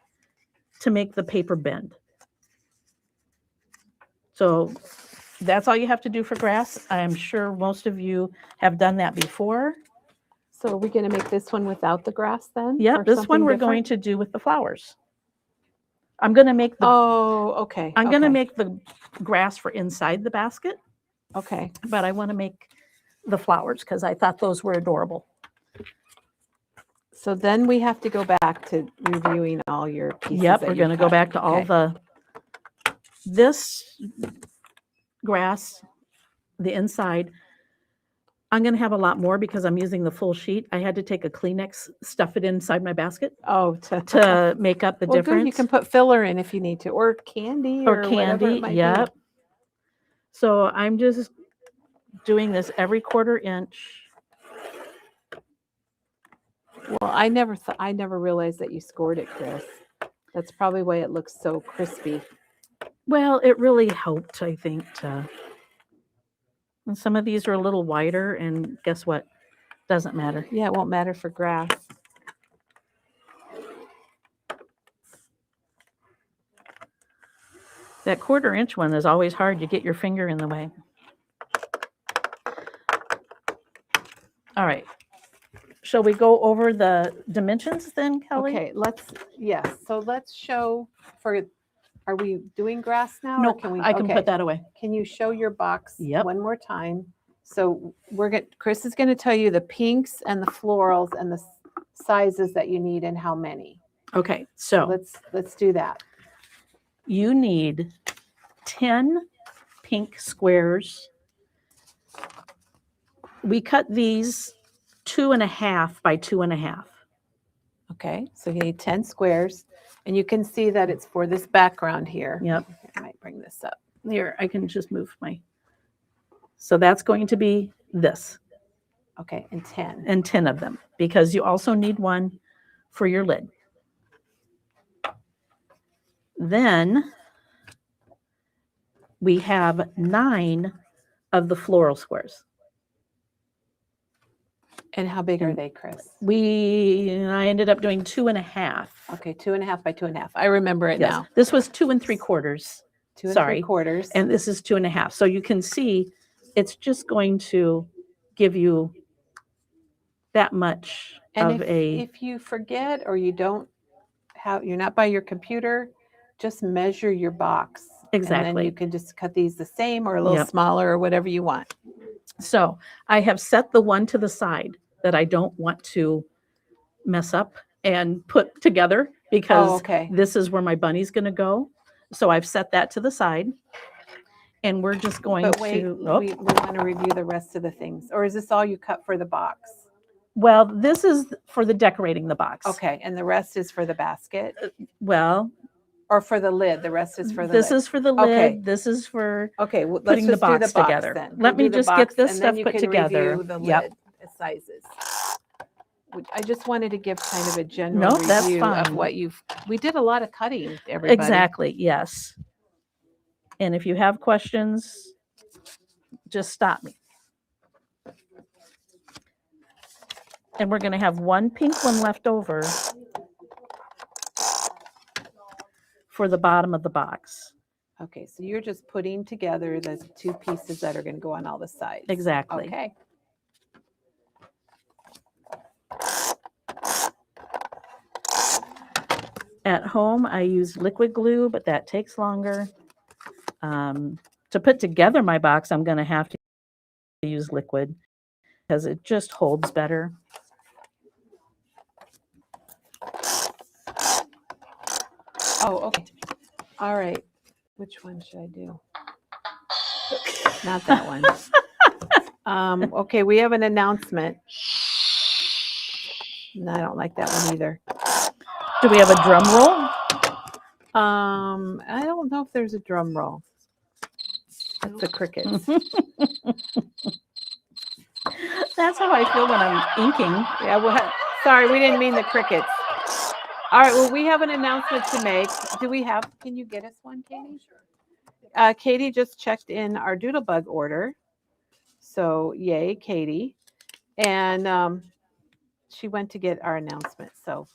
to make the paper bend. So that's all you have to do for grass. I'm sure most of you have done that before. So are we going to make this one without the grass then? Yeah, Or this one something we're going different? to do with the flowers. I'm going to make the Oh, okay. I'm going to okay, make the grass for inside the basket, Okay. but I want to make the flowers because I thought those were adorable. So then we have to go back to reviewing all your pieces. Yep, that we're you going to go cut. back to all Okay. this grass, the inside. I'm going to have a lot more because I'm using the full sheet. I had to take a Kleenex, stuff it inside my basket Oh, to make up the well, difference. good. You can put filler in if you need to, or candy, Or whatever candy, it might yep. be. So I'm just doing this every 1/4 inch. Well, I never realized that you scored it, Chris. That's probably why it looks so crispy. Well, it really helped, I think, to. And some of these are a little wider, and guess what? Doesn't matter. Yeah, it won't matter for grass. That 1/4 inch one is always hard. You get your finger in the way. All right. Shall we go over the dimensions then, Kelly? Okay, yes. So let's show are we doing grass now? No, or can we, I can okay. put that away. Can you show your box Yep. one more time? So Chris is going to tell you the pinks and the florals and the sizes that you need and how many. Okay, so Let's do that. you need 10 pink squares. We cut these 2.5 by 2.5. Okay, so you need 10 squares, and you can see that it's for this background here. Yep. I might bring this up. Here, I can just move my. So that's going to be this, Okay, and 10. and 10 of them, because you also need one for your lid. Then we have 9 of the floral squares. And how big are they, Chris? I ended up doing 2.5. Okay, 2.5 by 2.5. I remember it Yes, now. this was 2 3/4. 2 sorry. 3/4. And this is 2.5. So you can see it's just going to give you that much And of if you forget or you don't you're not by your computer, just measure your box. And then Exactly. you can just cut these the same or a little Yep. smaller or whatever you want. So I have set the one to the side that I don't want to mess up and put together because okay. this is where my bunny's going to go. So I've set that to the side. And we're just going But wait, to. we want to review the rest of the things. Or is this all you cut for the box? Well, this is for the decorating the box. Okay, and the rest is for the basket? Well, Or for the lid? The rest is for the This lid. is for the lid. Okay. This is for Okay, well, let's putting the just do box the box together. then. Let We'll me do the just box, get this and stuff then you put can together. review the Yep. lid sizes. I just wanted to give kind of a general Nope, that's review of fine. what we did a lot of cutting, everybody. Exactly, yes. And if you have questions, just stop me. And we're going to have one pink one left over for the bottom of the box. Okay, so you're just putting together the two pieces that are going to go on all the sides. Exactly. Okay. At home, I use liquid glue, but that takes longer. To put together my box, I'm going to have to use liquid because it just holds better. Oh, okay. All right. Which one should I do? Not that one. Okay, we have an announcement. No, I don't like that one either. Do we have a drum roll? I don't know if there's a drum roll. That's the crickets. That's how I feel when I'm inking. Yeah, well, sorry, we didn't mean the crickets. All right, well, we have an announcement to make. Can you get us one, Katie? Katie just checked in our Doodlebug order. So, yay, Katie. And she went to get our announcement. So,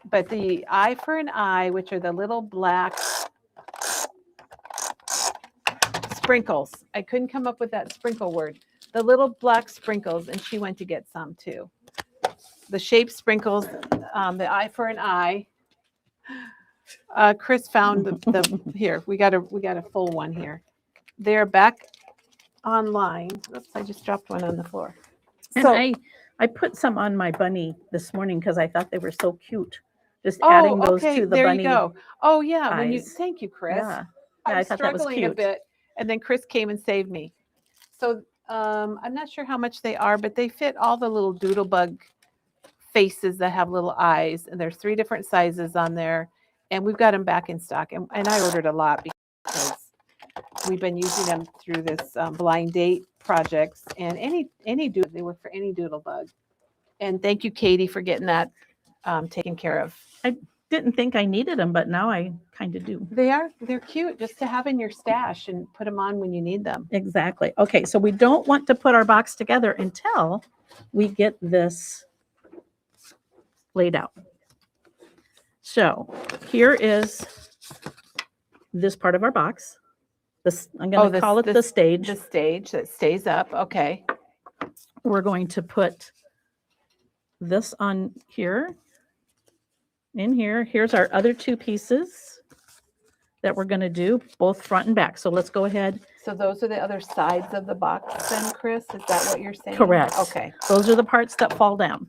but the eye for an eye, which are the little black sprinkles. I couldn't come up with that sprinkle word. The little black sprinkles, and she went to get some too. The shape sprinkles, the eye for an eye. Chris found the here. We got a full one here. They're back online. Oops, I just dropped one on the floor. And So, I put some on my bunny this morning because I thought they were so cute. Just oh, adding those okay, to the there bunny. you go. Oh yeah, eyes. thank you, Chris. Yeah. I I was thought that was struggling a cute. bit, and then Chris came and saved me. So I'm not sure how much they are, but they fit all the little Doodlebug faces that have little eyes, and there's 3 different sizes on there, and we've got them back in stock. And I ordered a lot because we've been using them through this blind date projects, and they work for any Doodlebug. And thank you, Katie, for getting that taken care of. I didn't think I needed them, but now I kind of do. They're cute just to have in your stash and put them on when you need them. Exactly. Okay, so we don't want to put our box together until we get this laid out. So here is this part of our box. This I'm going to call it the stage. The stage that stays up. Okay. We're going to put this on here. In here. Here's our other 2 pieces that we're going to do, both front and back. So let's go ahead. So those are the other sides of the box then, Chris? Is that what you're saying? Correct. Okay. Those are the parts that fall down.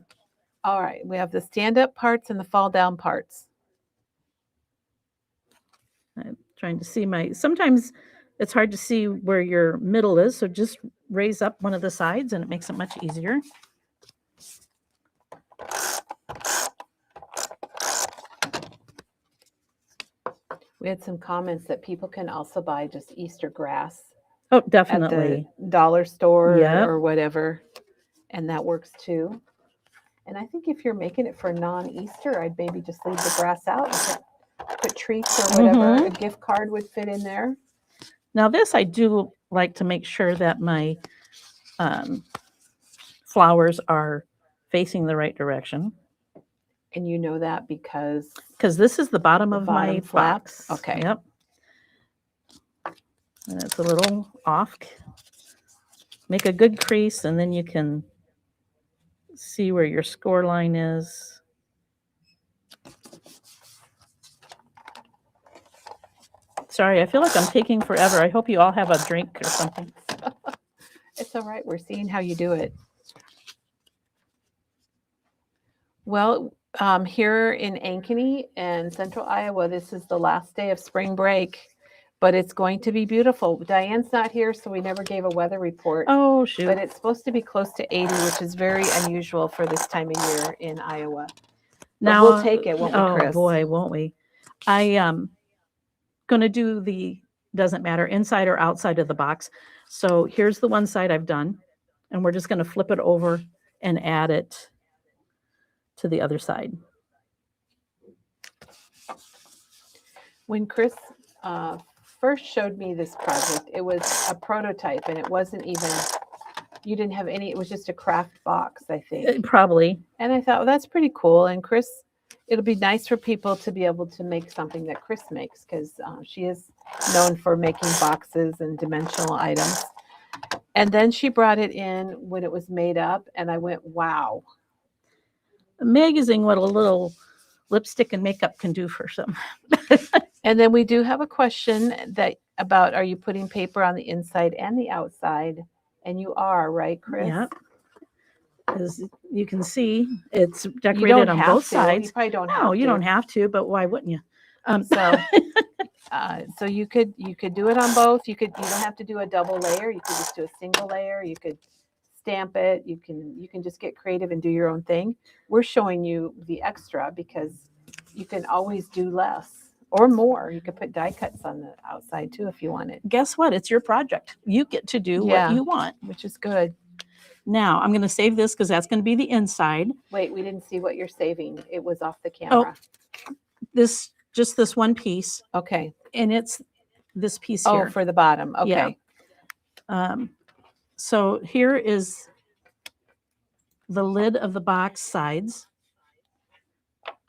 All right. We have the stand-up parts and the fall-down parts. I'm trying to see sometimes it's hard to see where your middle is, so just raise up one of the sides and it makes it much easier. We had some comments that people can also buy just Easter grass Oh, at definitely. the dollar store Yep. or whatever, and that works too. And I think if you're making it for non-Easter, I'd maybe just leave the grass out and put treats or whatever. A gift card would fit in there. Now this, I do like to make sure that my flowers are facing the right direction. And you know that because this is the bottom the of bottom my flaps. box. Okay. Yep. And it's a little off. Make a good crease, and then you can see where your score line is. Sorry, I feel like I'm taking forever. I hope you all have a drink or something. It's all right. We're seeing how you do it. Well, here in Ankeny and Central Iowa, this is the last day of spring break, but it's going to be beautiful. Diane's not here, so we never gave a weather report. Oh, shoot. But it's supposed to be close to 80, which is very unusual for this time of year in Iowa. But Now we'll take it, won't we, Chris? Oh boy, won't we? I going to do the, doesn't matter, inside or outside of the box. So here's the one side I've done, and we're just going to flip it over and add it to the other side. When Chris first showed me this project, it was a prototype, and it wasn't even, you didn't have any, it was just a craft box, I think. Probably. And I thought, well, that's pretty cool. And Chris, it'll be nice for people to be able to make something that Chris makes, because she is known for making boxes and dimensional items. And then she brought it in when it was made up, and I went, wow. Amazing what a little lipstick and makeup can do for some. And then we do have a question that about, are you putting paper on the inside and the outside? And you are, right, Chris? Yeah. As you can see, it's You decorated don't on have both to. sides. You probably don't have No, to. you don't have to, but why wouldn't you? So you could do it on both. You don't have to do a double layer. You could just do a single layer. You could stamp it. You can just get creative and do your own thing. We're showing you the extra because you can always do less or more. You could put die cuts on the outside too if you wanted. Guess what? It's your project. You get to do Yeah. what you want. Which is good. Now I'm going to save this because that's going to be the inside. Wait, we didn't see what you're saving. It was off the camera. Just this one piece, Okay. and it's this piece Oh, here. for the bottom. Okay. Yeah. So here is the lid of the box sides.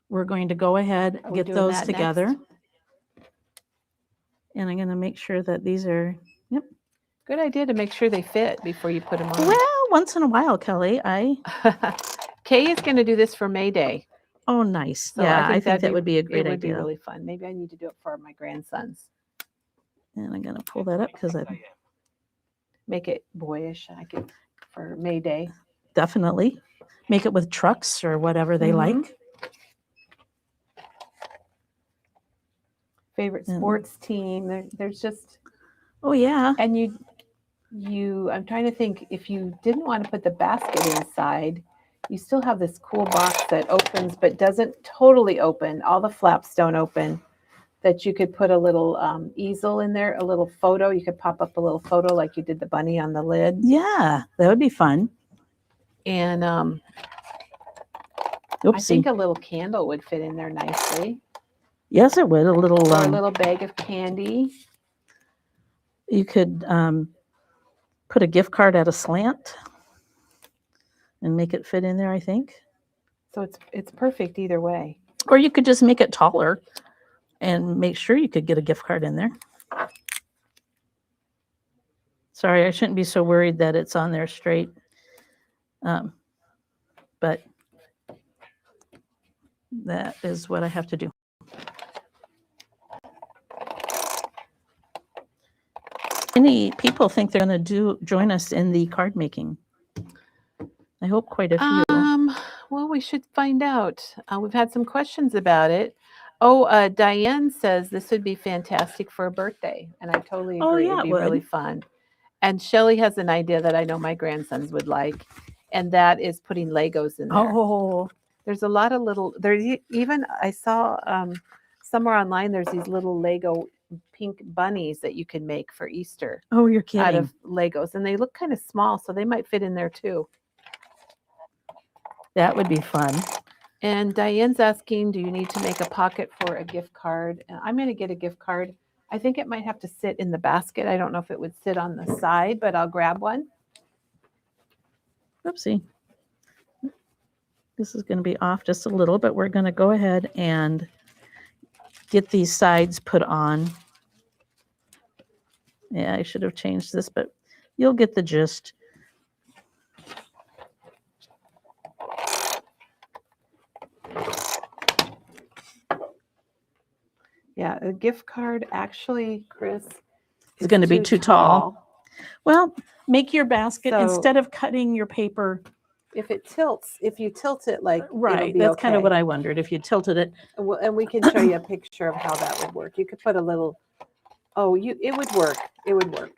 We're going to go ahead, Are we get doing those that together. next? And I'm going to make sure that these are, yep. Good idea to make sure they fit before you put them on. Well, once in a while, Kelly, Kay is going to do this for May Day. oh, nice. So Yeah, I think that'd that would be a great It would be idea. really fun. Maybe I need to do it for my grandsons. And I'm going to pull that up because I Make it boyish. I could for May Day. definitely make it with trucks or whatever they Mhm. like. Favorite And- sports team. There's just, Oh, yeah. and I'm trying to think, if you didn't want to put the basket inside, you still have this cool box that opens but doesn't totally open. All the flaps don't open. That you could put a little easel in there, a little photo. You could pop up a little photo like you did the bunny on the lid. Yeah, that would be fun. And I Oopsie. think a little candle would fit in there nicely. Yes, it would. A little, Or a little bag of candy. you could put a gift card at a slant and make it fit in there, I think. So it's perfect either way. Or you could just make it taller and make sure you could get a gift card in there. Sorry, I shouldn't be so worried that it's on there straight. But that is what I have to do. Many people think they're going to join us in the card making. I hope quite a few. Well, we should find out. We've had some questions about it. Oh, Diane says this would be fantastic for a birthday, and I totally agree. Oh, yeah, It'd be it really would. fun. And Shelly has an idea that I know my grandsons would like, and that is putting Legos in there. Oh, There's a lot of little. Even I saw somewhere online. There's these little Lego pink bunnies that you can make for Easter oh, you're kidding. out of Legos, and they look kind of small, so they might fit in there too. That would be fun. And Diane's asking, do you need to make a pocket for a gift card? And I'm going to get a gift card. I think it might have to sit in the basket. I don't know if it would sit on the side, but I'll grab one. Oopsie. This is going to be off just a little, but we're going to go ahead and get these sides put on. Yeah, I should have changed this, but you'll get the gist. Yeah, a gift card actually, Chris, It's going to be too tall. Well, make your basket So- instead of cutting your paper. If you tilt it like Right, it'll be that's kind of okay. what I wondered. If you tilted it, And we can show you a picture of how that would work. You could put a little. It would work. It would work.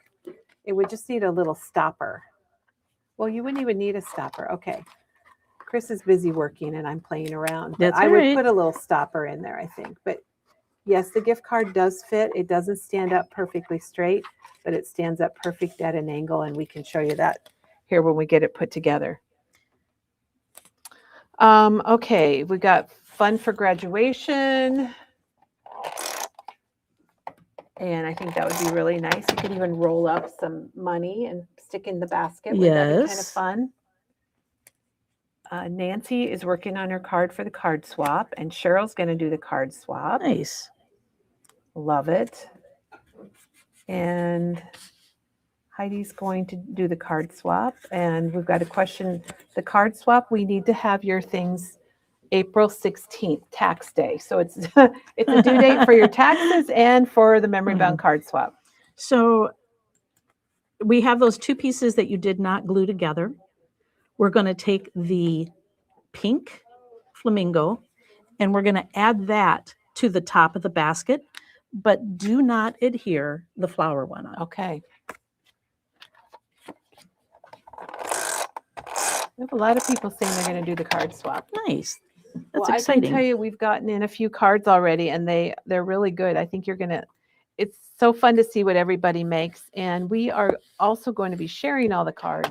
It would just need a little stopper. Well, you wouldn't even need a stopper. Okay. Chris is busy working and I'm playing around. But That's I all would right. put a little stopper in there, I think. But Yes, the gift card does fit. It doesn't stand up perfectly straight, but it stands up perfect at an angle, and we can show you that here when we get it put together. Okay, we got fun for graduation. And I think that would be really nice. You could even roll up some money and stick in the basket. Would that be kind of Yes. fun? Nancy is working on her card for the card swap, and Cheryl's going to do the card swap. Nice. Love it. And Heidi's going to do the card swap. And we've got a question. The card swap, we need to have your things April 16th, tax day. So it's it's a due date for your taxes and for the memory bound card swap. So we have those two pieces that you did not glue together. We're going to take the pink flamingo and we're going to add that to the top of the basket, but do not adhere the flower one on. Okay. We have a lot of people saying they're going to do the card swap. Nice. That's Well, I exciting. can tell you we've gotten in a few cards already, and they're really good. I think you're going to, it's so fun to see what everybody makes. And we are also going to be sharing all the cards.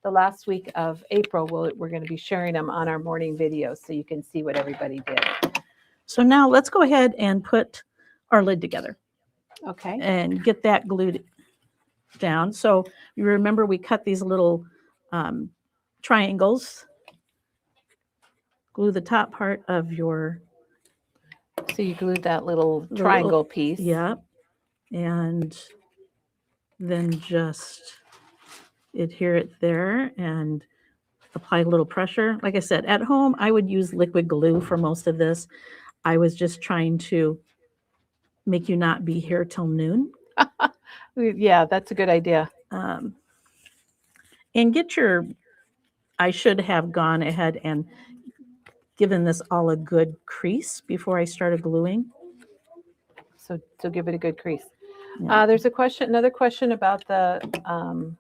The last week of April, we're going to be sharing them on our morning videos so you can see what everybody did. So now let's go ahead and put our lid together Okay. and get that glued down. So you remember we cut these little triangles. Glue the top part of your So you glued that little triangle piece. Yep. And then just adhere it there and apply a little pressure. Like I said, at home, I would use liquid glue for most of this. I was just trying to make you not be here till noon. Yeah, that's a good idea. And get your, I should have gone ahead and given this all a good crease before I started gluing. So give it a good crease. Yeah. There's another question about the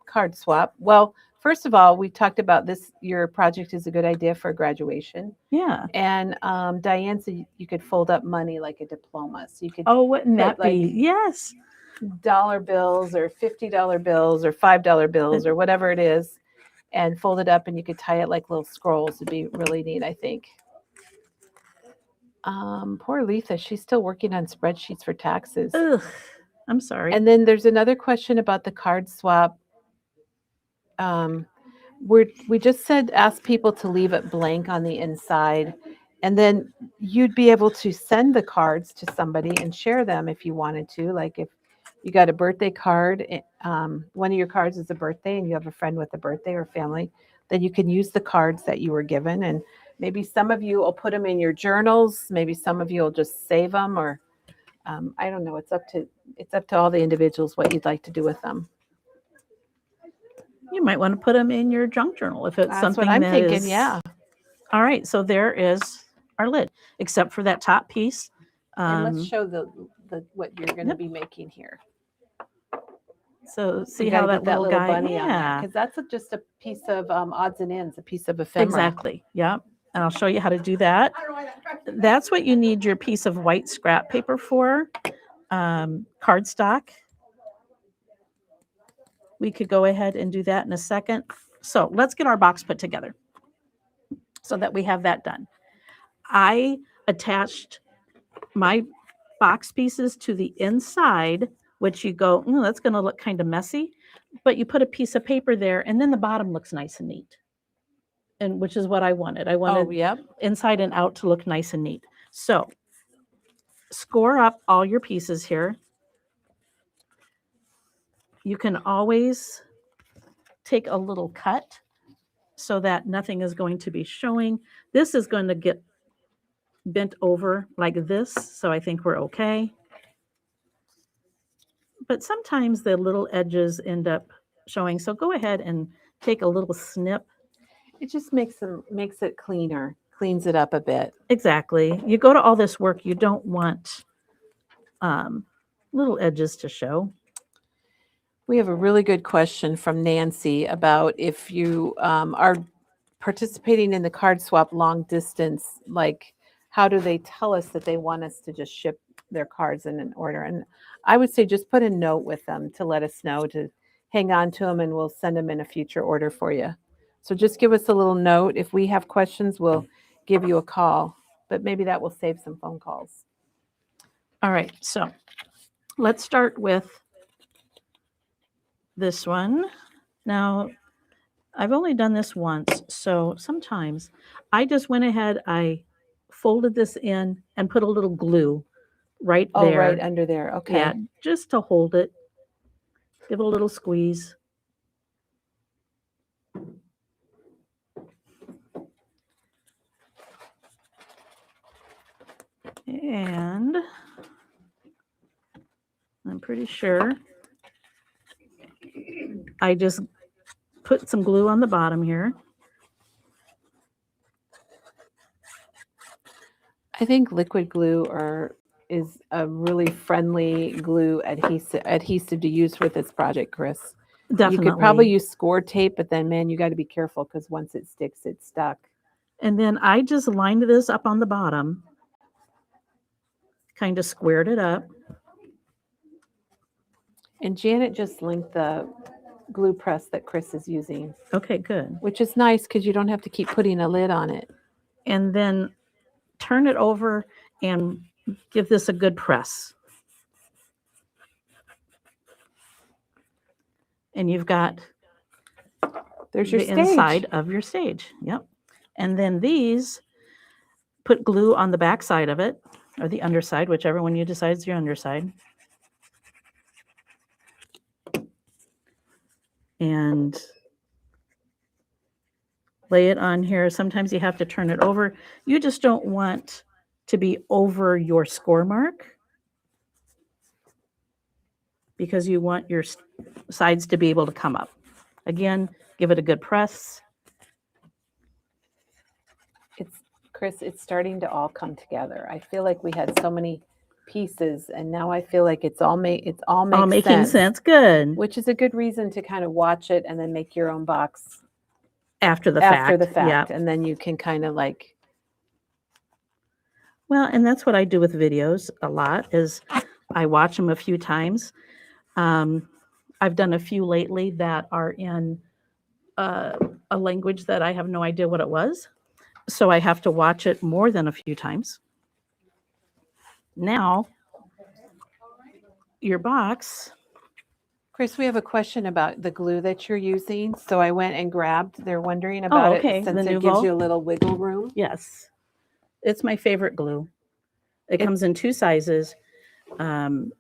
card swap. Well, first of all, we talked about this. Your project is a good idea for graduation. Yeah. And Diane said you could fold up money like a diploma. So you could Oh, wouldn't that put, be? like, Yes. dollar bills or $50 bills or $5 bills or whatever it is, and fold it up, and you could tie it like little scrolls. It'd be really neat, I think. Poor Letha, she's still working on spreadsheets for taxes. Ugh, I'm sorry. And then there's another question about the card swap. We just said ask people to leave it blank on the inside, and then you'd be able to send the cards to somebody and share them if you wanted to. Like if you got a birthday card, one of your cards is a birthday, and you have a friend with a birthday or family, then you can use the cards that you were given, and maybe some of you will put them in your journals. Maybe some of you will just save them, or I don't know. It's up to all the individuals what you'd like to do with them. You might want to put them in your junk journal if it's That's something what I'm that thinking. is- Yeah. All right, so there is our lid, except for that top piece. And let's show the what you're going to Yep. be making here. So see You how gotta that get little guy, bunny on there, yeah, because that's just a piece of odds and ends, a piece of ephemera. exactly, yeah. And I'll show you how to do that. That's what you need your piece of white scrap paper for, cardstock. We could go ahead and do that in a second. So let's get our box put together so that we have that done. I attached my box pieces to the inside, which you go, that's going to look kind of messy, but you put a piece of paper there and then the bottom looks nice and neat. And which is what I wanted. I wanted Oh, yep. inside and out to look nice and neat. So score up all your pieces here. You can always take a little cut so that nothing is going to be showing. This is going to get bent over like this, so I think we're okay. But sometimes the little edges end up showing, so go ahead and take a little snip. It just makes it cleaner, cleans it up a bit. Exactly. You go to all this work, you don't want little edges to show. We have a really good question from Nancy about if you are participating in the card swap long distance, like how do they tell us that they want us to just ship their cards in an order. And I would say just put a note with them to let us know to hang on to them, and we'll send them in a future order for you. So just give us a little note. If we have questions, we'll give you a call, but maybe that will save some phone calls. All right, so let's start with this one. Now, I've only done this once, so sometimes I just went ahead, I folded this in and put a little glue right Oh, there. right under there. Okay. Yeah, just to hold it. Give it a little squeeze. And I'm pretty sure I just put some glue on the bottom here. I think liquid glue is a really friendly glue adhesive to use with this project, Chris. Definitely. You could probably use score tape, but then, man, you got to be careful because once it sticks, it's stuck. And then I just lined this up on the bottom, kind of squared it up. And Janet just linked the glue press that Chris is using, Okay, good. which is nice because you don't have to keep putting a lid on it. And then turn it over and give this a good press. And you've got There's your the stage. inside of your stage. Yep. And then these, put glue on the back side of it, or the underside, whichever one you decide is your underside. And lay it on here. Sometimes you have to turn it over. You just don't want to be over your score mark because you want your sides to be able to come up. Again, give it a good press. Chris, it's starting to all come together. I feel like we had so many pieces, and now I feel like it's all making sense. Good. Which is a good reason to kind of watch it and then make your own box After the fact. Yep. And then you can kind of like. Well, and that's what I do with videos a lot is I watch them a few times. I've done a few lately that are in a language that I have no idea what it was. So I have to watch it more than a few times. Now, your box. Chris, we have a question about the glue that you're using. So I went and grabbed, they're wondering about it since it gives you a little wiggle room. Yes. It's my favorite glue. It comes in two sizes. I'm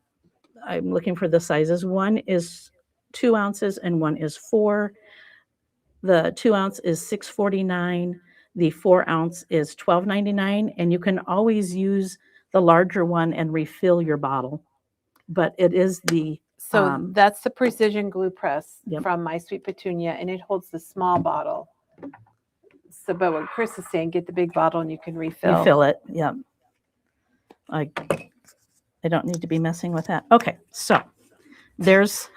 looking for the sizes. One is 2 ounces and one is 4. The 2 ounce is $6.49. The 4 ounce is $12.99. And you can always use the larger one and refill your bottle. But it is the So that's the Precision Glue Press Yep. from My Sweet Petunia, and it holds the small bottle. So, but what Chris is saying, get the big bottle and you can refill. Refill it. Yep. I don't need to be messing with that. Okay, so there's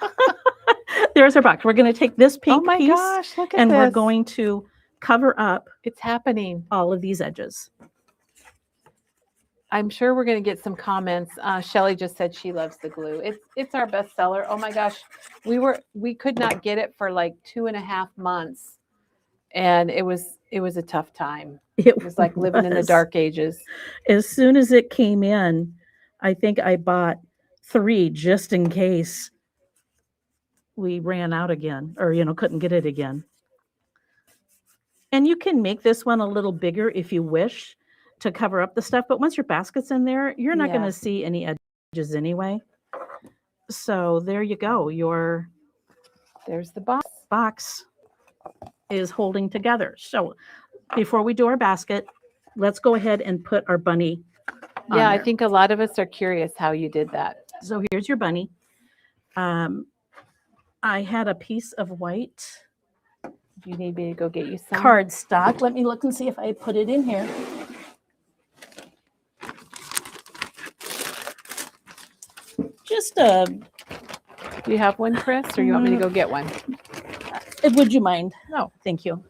there's our box. We're going to take this pink Oh my piece gosh, look at and this. we're going to cover up It's happening. all of these edges. I'm sure we're going to get some comments. Shelly just said she loves the glue. It's our bestseller. Oh my gosh, we could not get it for like 2.5 months, and it was a tough time. It was like living in the dark ages. As soon as it came in, I think I bought 3 just in case we ran out again or couldn't get it again. And you can make this one a little bigger if you wish to cover up the stuff, but once your basket's in there, you're not going to see any edges anyway. So there you go. There's the box. Box is holding together. So before we do our basket, let's go ahead and put our bunny on Yeah, I there. think a lot of us are curious how you did that. So here's your bunny. I had a piece of white Do you need me to go get you some? cardstock. Let me look and see if I put it in here. Just Do you have one, Chris, or you want me to go get one? would you mind? No, thank you.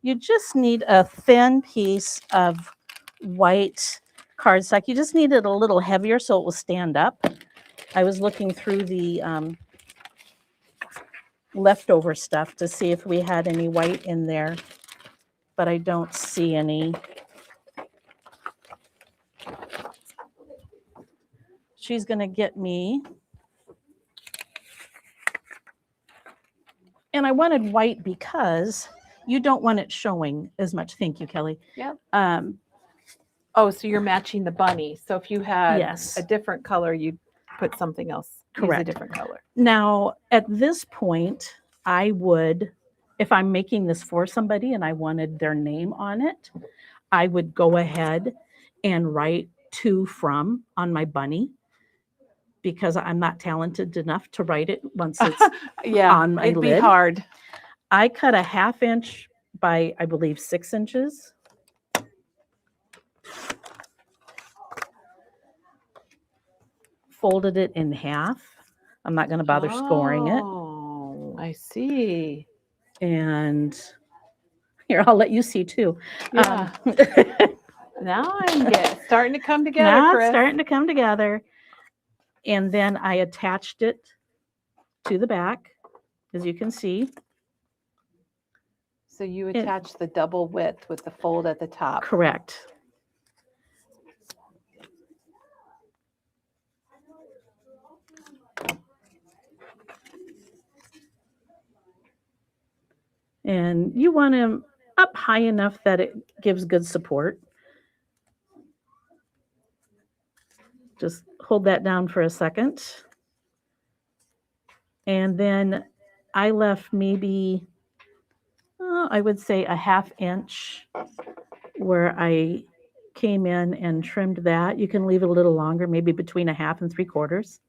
You just need a thin piece of white cardstock. You just need it a little heavier so it will stand up. I was looking through the leftover stuff to see if we had any white in there, but I don't see any. She's going to get me. And I wanted white because you don't want it showing as much. Thank you, Kelly. Yep. Oh, so you're matching the bunny. So if you had Yes. a different color, you'd put something else. Use Correct. a different color. Now, at this point, I would, if I'm making this for somebody and I wanted their name on it, I would go ahead and write to from on my bunny because I'm not talented enough to write it once it's Yeah, on my it'd be lid. hard. I cut a 1/2 inch by, I believe, 6 inches. Folded it in half. I'm not going to bother scoring it. Oh, I see. And here, I'll let you see too. Yeah. Now I'm starting to come together, Now Chris. it's starting to come together. And then I attached it to the back, as you can see. So you attach the double width with the fold at the top. Correct. And you want them up high enough that it gives good support. Just hold that down for a second. And then I left maybe, I would say a 1/2 inch where I came in and trimmed that. You can leave it a little longer, maybe between 1/2 and 3/4.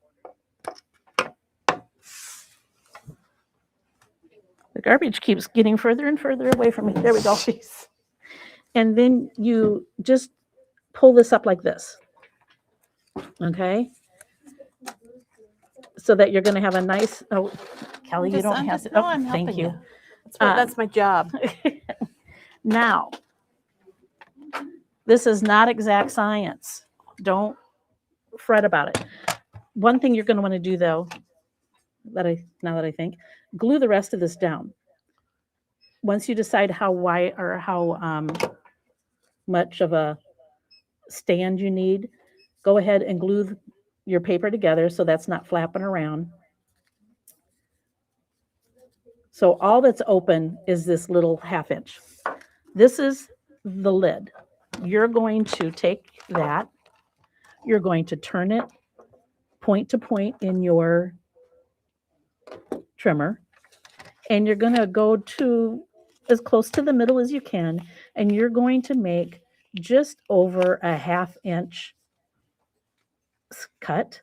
The garbage keeps getting further and further away from me. There we go. Jeez. And then you just pull this up like this. Okay? So that you're going to have a nice, oh, Kelly, you don't have to. No, Oh, I'm helping thank you. That's my job. Now, this is not exact science. Don't fret about it. One thing you're going to want to do, though, now that I think, glue the rest of this down. Once you decide how wide or how much of a stand you need, go ahead and glue your paper together so that's not flapping around. So all that's open is this little 1/2 inch. This is the lid. You're going to take that, you're going to turn it point to point in your trimmer, and you're going to go to as close to the middle as you can, and you're going to make just over a 1/2 inch cut.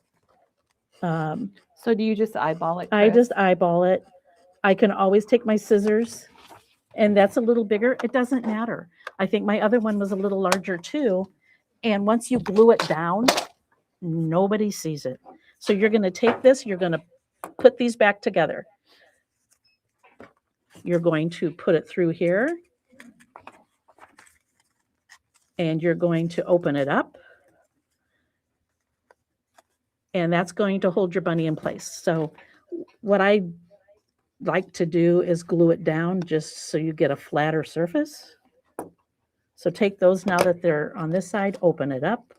So do you just eyeball it, Chris? I just eyeball it. I can always take my scissors, and that's a little bigger. It doesn't matter. I think my other one was a little larger too. And once you glue it down, nobody sees it. So you're going to take this, you're going to put these back together. You're going to put it through here, and you're going to open it up. And that's going to hold your bunny in place. So what I like to do is glue it down just so you get a flatter surface. So take those now that they're on this side, open it up.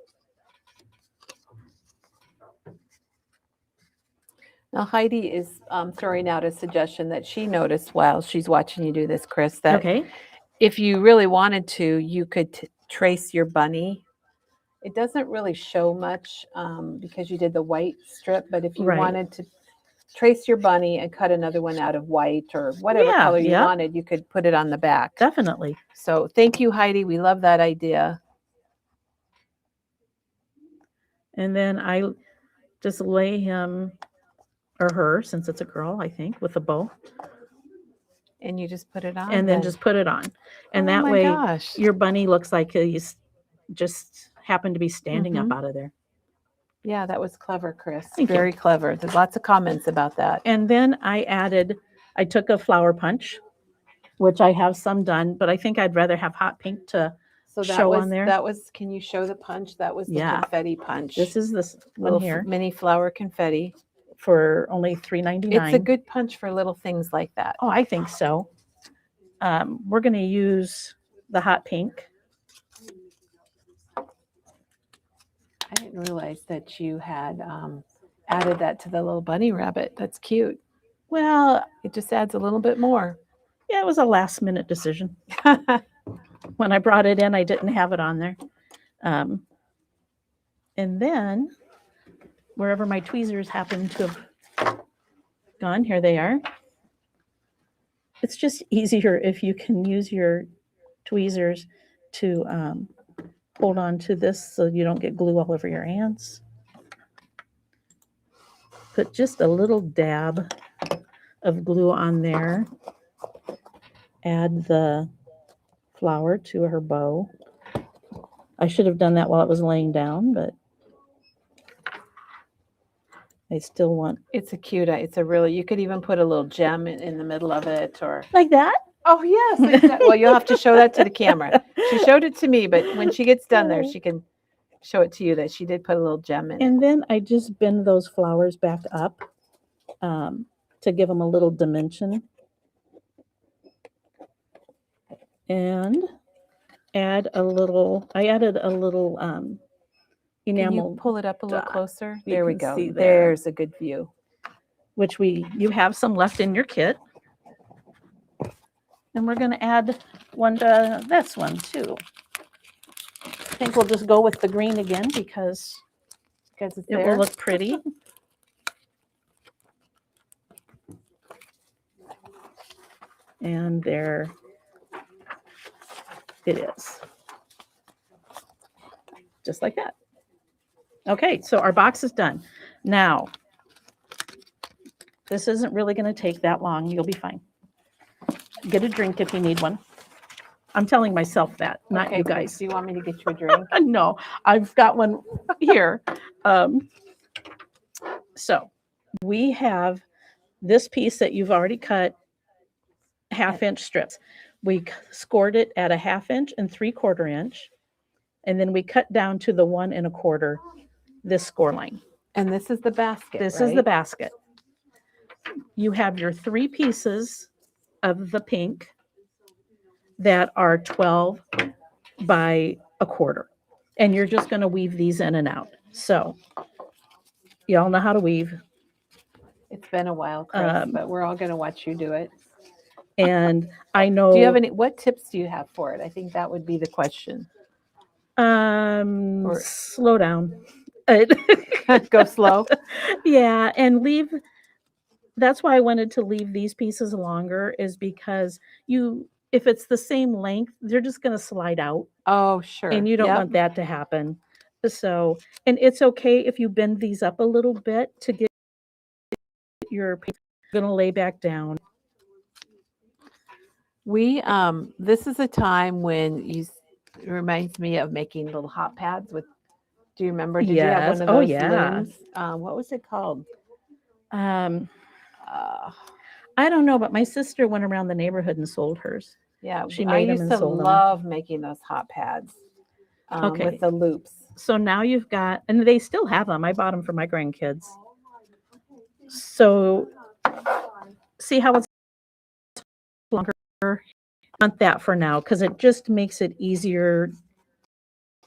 Now Heidi is throwing out a suggestion that she noticed while she's watching you do this, Chris, that Okay. if you really wanted to, you could trace your bunny. It doesn't really show much because you did the white strip, but if you Right. wanted to trace your bunny and cut another one out of white or whatever Yeah, color you yep. wanted, you could put it on the back. Definitely. So thank you, Heidi. We love that idea. And then I just lay him or her, since it's a girl, I think, with a bow. And you just put it on. And then just put it on. And that way gosh. your bunny looks like he's just happened to be standing up Mhm. out of there. Yeah, that was clever, Chris. Thank you. Very clever. There's lots of comments about that. And then I took a flower punch, which I have some done, but I think I'd rather have hot pink to So that show was on there. that was. Can you show the punch? That was the Yeah. confetti punch. This is this little one here mini flower confetti. for only $3.99. It's a good punch for little things like that. Oh, I think so. We're going to use the hot pink. I didn't realize that you had added that to the little bunny rabbit. That's cute. Well, It just adds a little bit more. yeah, it was a last minute decision. When I brought it in, I didn't have it on there. And then wherever my tweezers happen to have gone, here they are. It's just easier if you can use your tweezers to hold on to this so you don't get glue all over your hands. Put just a little dab of glue on there. Add the flower to her bow. I should have done that while it was laying down, but I still want. It's a cute. It's a really. You could even put a little gem in the middle of it, or Like that? oh yes. Exactly. Well, you'll have to show that to the camera. She showed it to me, but when she gets done there, she can show it to you that she did put a little gem in it. And then I just bend those flowers back up to give them a little dimension. And I added a little Can enamel, you pull it up a little dot. closer? You There we can go. see there. There's a good view. which you have some left in your kit. And we're going to add one to this one too. I think we'll just go with the green again because It's it there. will look pretty. And there it is. Just like that. Okay, so our box is done. Now, this isn't really going to take that long. You'll be fine. Get a drink if you need one. I'm telling myself that, not Okay, you Chris, guys. do you want me to get you a drink? No, I've got one here. So we have this piece that you've already cut 1/2 inch strips. We scored it at a 1/2 inch and 3/4 inch. And then we cut down to the 1 1/4, this score line. And this is the basket. This is the basket. You have your 3 pieces of the pink that are 12 by 1/4. And you're just going to weave these in and out. So y'all know how to weave. It's been a while, Chris, but we're all going to watch you do it. And I know. Do you have any? What tips do you have for it? I think that would be the question. Slow down. Go slow. Yeah, and leave. That's why I wanted to leave these pieces longer, is because if it's the same length, they're just going to slide out. Oh, sure. And you don't Yep. want that to happen. So, and it's okay if you bend these up a little bit to get your paper going to lay back down. This is a time when it reminds me of making little hot pads with. Do you remember? Did you have Yes. one of Oh, those yeah. looms? What was it called? I don't know, but my sister went around the neighborhood and sold hers. Yeah, She I made 'em used and to sold 'em. love making those hot pads Okay. with the loops. So now you've got, and they still have them. I bought them for my grandkids. So see how it's longer? I want that for now because it just makes it easier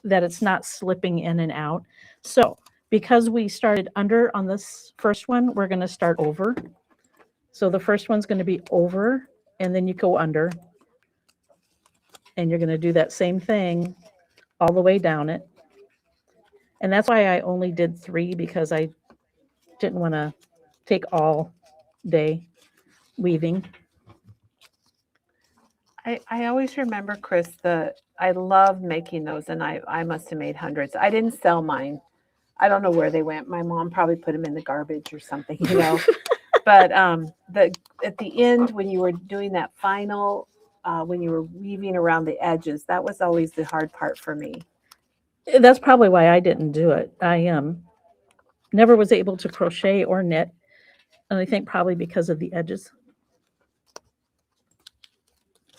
that it's not slipping in and out. So because we started under on this first one, we're going to start over. So the first one's going to be over, and then you go under. And you're going to do that same thing all the way down it. And that's why I only did 3, because I didn't want to take all day weaving. I always remember, Chris, I love making those, and I must have made hundreds. I didn't sell mine. I don't know where they went. My mom probably put them in the garbage or something, you know. But at the end, when you were doing that final, when you were weaving around the edges, that was always the hard part for me. That's probably why I didn't do it. I never was able to crochet or knit, and I think probably because of the edges.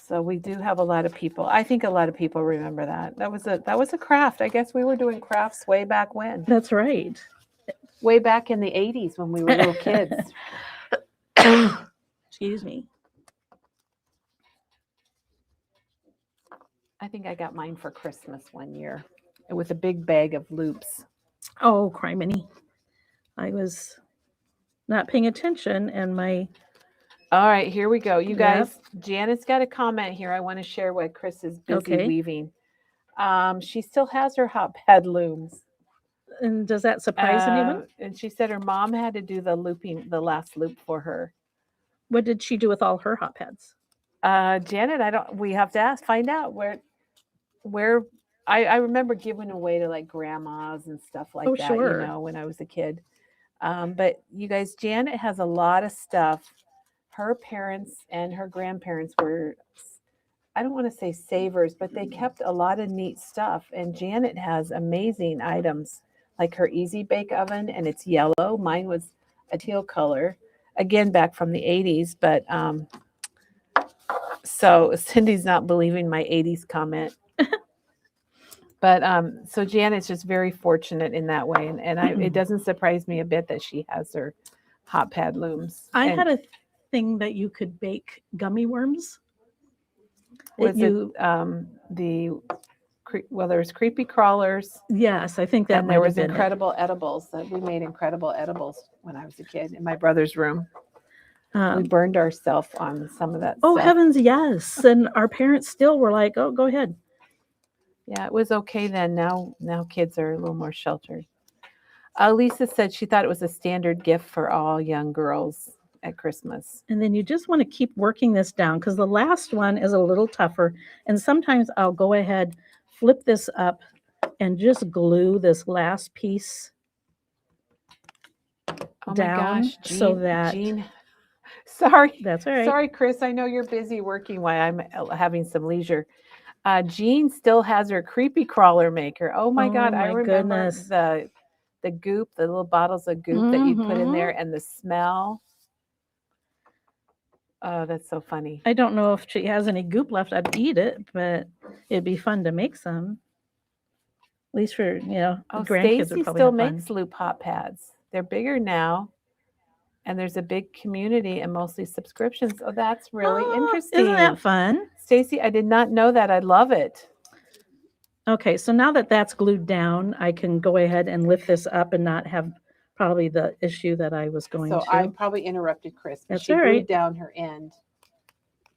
So we do have a lot of people. I think a lot of people remember that. That was a craft. I guess we were doing crafts way back when. That's right. Way back in the 80s when we were little kids. Excuse me. I think I got mine for Christmas one year with a big bag of loops. Oh, criminy. I was not paying attention and my All right, here we go. You Yep. guys, Janet's got a comment here. I want to share what Chris is busy Okay. weaving. She still has her hot pad looms. and does that surprise anyone? And she said her mom had to do the last loop for her. What did she do with all her hot pads? Janet, we have to find out where I remember giving away to like grandmas and stuff like Oh, that, sure. you know, when I was a kid. But you guys, Janet has a lot of stuff. Her parents and her grandparents were, I don't want to say savers, but they kept a lot of neat stuff. And Janet has amazing items like her Easy Bake Oven, and it's yellow. Mine was a teal color, again, back from the 80s. But so Cindy's not believing my 80s comment. But so Janet's just very fortunate in that way. And it doesn't surprise me a bit that she has her hot pad looms. I And had a thing that you could bake gummy worms. was there's creepy crawlers. Yes, I think that And there might was have been it. incredible edibles. That we made incredible edibles when I was a kid in my brother's room. We burned ourselves on some of that Oh, stuff. heavens, yes. And our parents still were like, oh, go ahead. Yeah, it was okay then. Now kids are a little more sheltered. Lisa said she thought it was a standard gift for all young girls at Christmas. And then you just want to keep working this down because the last one is a little tougher. And sometimes I'll go ahead, flip this up, and just glue this last piece Oh down my gosh, so that Jean. Sorry. that's all right. Sorry, Chris. I know you're busy working while I'm having some leisure. Jean still has her creepy crawler maker. Oh my God. I my remember goodness. the goop, the little bottles of goop that you put in there and the smell. Oh, that's so funny. I don't know if she has any goop left. I'd eat it, but it'd be fun to make some. At least for, Oh, grandkids Stacy would probably still have fun. makes loop hot pads. They're bigger now. And there's a big community and mostly subscriptions. Oh, that's really interesting. Isn't that fun? Stacy, I did not know that. I love it. Okay, so now that that's glued down, I can go ahead and lift this up and not have probably the issue that I was going So to. I probably interrupted Chris, but That's she all glued right. down her end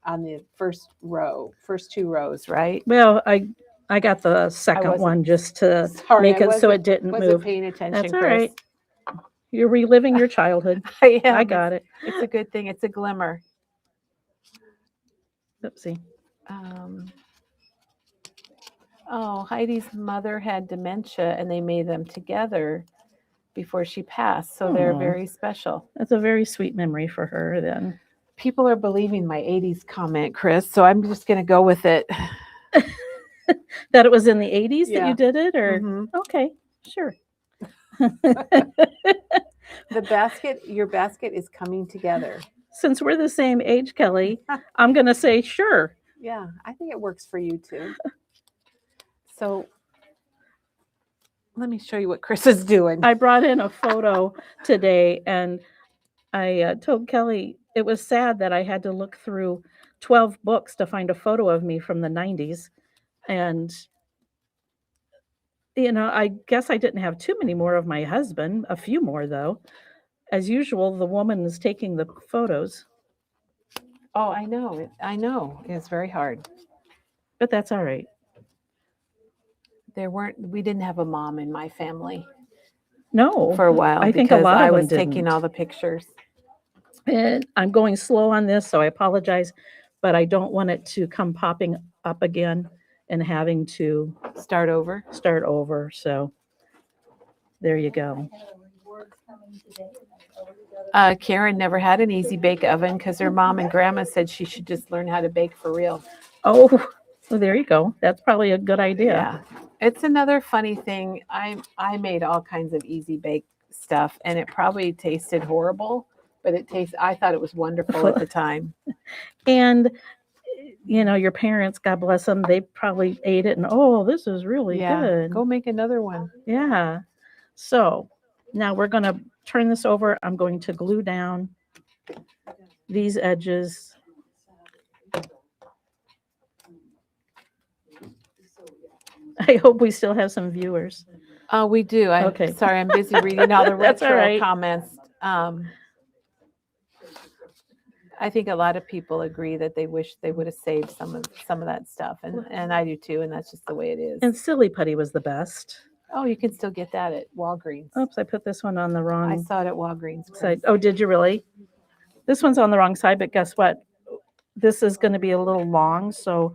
on the first two rows, right? Well, I got the second wasn't- one just to Sorry, make I it so wasn't- it didn't Wasn't move. paying attention, That's all Chris. right. You're reliving your childhood. I am. I got it. It's a good thing. It's a glimmer. Oopsie. Heidi's mother had dementia, and they made them together before she passed. So they're Aw. very special. That's a very sweet memory for her then. People are believing my 80s comment, Chris. So I'm just going to go with it. That it was in the 80s that Yeah. you did it? Or Mhm. okay, sure. Your basket is coming together. Since we're the same age, Kelly, I'm going to say sure. Yeah, I think it works for you too. So let me show you what Chris is doing. I brought in a photo today and I told Kelly it was sad that I had to look through 12 books to find a photo of me from the 90s. And, I guess I didn't have too many more of my husband, a few more though. As usual, the woman is taking the photos, Oh, I know. I know. It's very hard. but that's all right. We didn't have a mom in my family No, for a while. I think a because lot of I them was taking didn't. all the pictures. And I'm going slow on this, so I apologize, but I don't want it to come popping up again and having to Start over. start over. So there you go. Karen never had an Easy Bake Oven because her mom and grandma said she should just learn how to bake for real. Oh, well, there you go. That's probably a good idea. Yeah. It's another funny thing. I made all kinds of Easy Bake stuff, and it probably tasted horrible, but I thought it was wonderful at the time. And you know, your parents, God bless them, they probably ate it and, oh, this is really Yeah, good. go make another one. Yeah. So now we're going to turn this over. I'm going to glue down these edges. I hope we still have some viewers. We do. I'm Okay. sorry, I'm busy reading all the That's all retro right. comments. I think a lot of people agree that they wish they would have saved some of that stuff, and I do too, and that's just the way it is. And Silly Putty was the best. Oh, you can still get that at Walgreens. Oops, I put this one on the I wrong saw it at Walgreens. Chris. side. Oh, did you really? This one's on the wrong side, but guess what? This is going to be a little long, so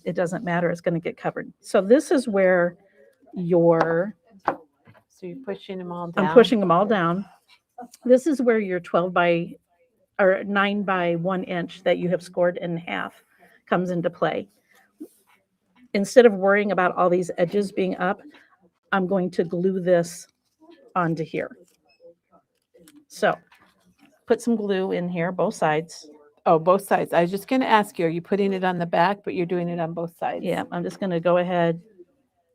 it doesn't matter. It's going to get covered. So this is where your, So you're pushing them all down. I'm pushing them all down. This is where your 12 by, or 9 by 1 inch that you have scored in half comes into play. Instead of worrying about all these edges being up, I'm going to glue this onto here. So put some glue in here, both sides. Oh, both sides. I was just going to ask you, are you putting it on the back, but you're doing it on both sides? Yeah, I'm just going to go ahead.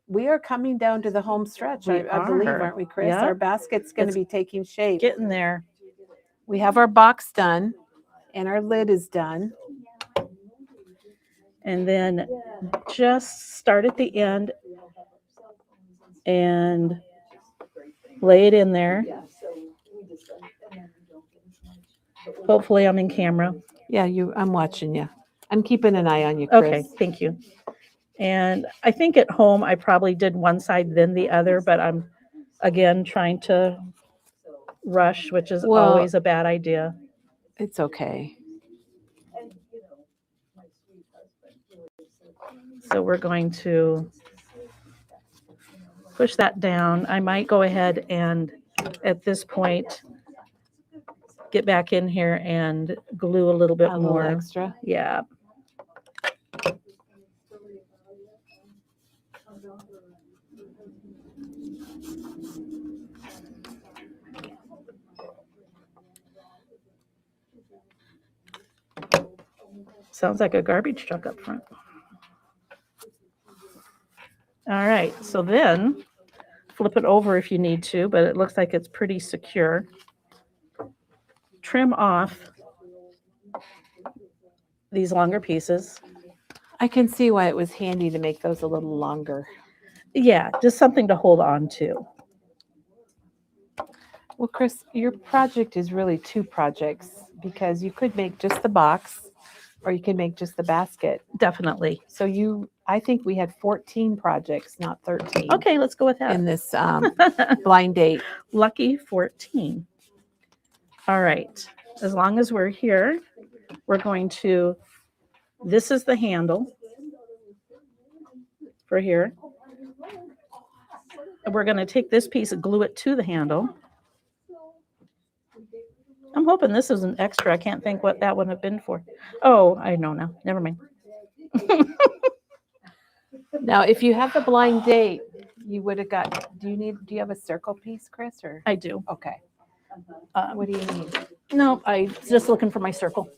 We are coming down to the home stretch, We I believe, are. aren't we, Chris? Yeah. Our basket's going to It's be taking shape. Getting there. We have our box done, and our lid is done. And then just start at the end and lay it in there. Hopefully I'm in camera. Yeah, I'm watching you. I'm keeping an eye on you, Chris. Okay, thank you. And I think at home I probably did one side then the other, but I'm again trying to rush, which is Well, always a bad idea. It's okay. So we're going to push that down. I might go ahead and at this point get back in here and glue a little bit A more. little extra. Yeah. Sounds like a garbage truck up front. All right, so then flip it over if you need to, but it looks like it's pretty secure. Trim off these longer pieces. I can see why it was handy to make those a little longer. Yeah, just something to hold on to. Well, Chris, your project is really two projects because you could make just the box or you can make just the basket. Definitely. So I think we had 14 projects, not 13. Okay, let's go with that. In this blind date. Lucky 14. All right, as long as we're here, we're going to, this is the handle for here. And we're going to take this piece and glue it to the handle. I'm hoping this is an extra. I can't think what that would have been for. Oh, I know now. Never mind. Now, if you have the blind date, you would have got, do you have a circle piece, Chris? Or I do. okay. What do you need? No, I was just looking for my circle.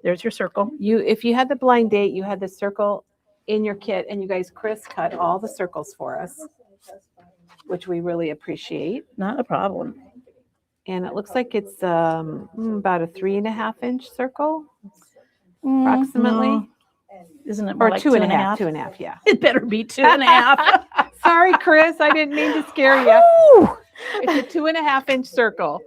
There's your circle. If you had the blind date, you had the circle in your kit, and you guys, Chris cut all the circles for us, which we really appreciate. Not a problem. And it looks like it's about a 3.5 inch circle, approximately. No. Isn't it more Or like 2.5? 2.5, yeah. It better be 2.5. Sorry, Chris, I didn't mean to scare you. It's a 2.5 inch circle.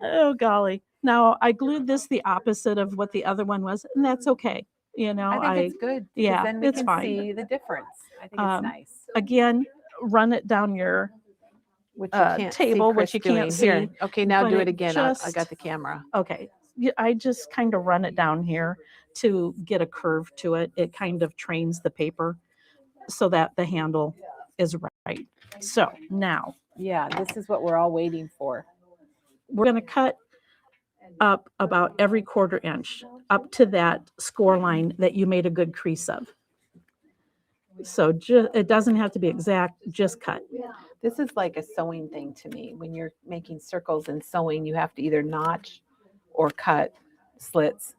Oh, golly. Now, I glued this the opposite of what the other one was, and that's okay. You know, I think it's good. Because yeah, then we it's can fine. see the difference. I think it's nice. Again, run it down your Which you can't table, see which Chris you can't doing. see. Here. Okay, now but do it it again. I got the camera. Okay. I just kind of run it down here to get a curve to it. It kind of trains the paper so that the handle is right. So now. Yeah, this is what we're all waiting for. We're going to cut up about every 1/4 inch up to that score line that you made a good crease of. So it doesn't have to be exact, just cut. This is like a sewing thing to me. When you're making circles and sewing, you have to either notch or cut slits.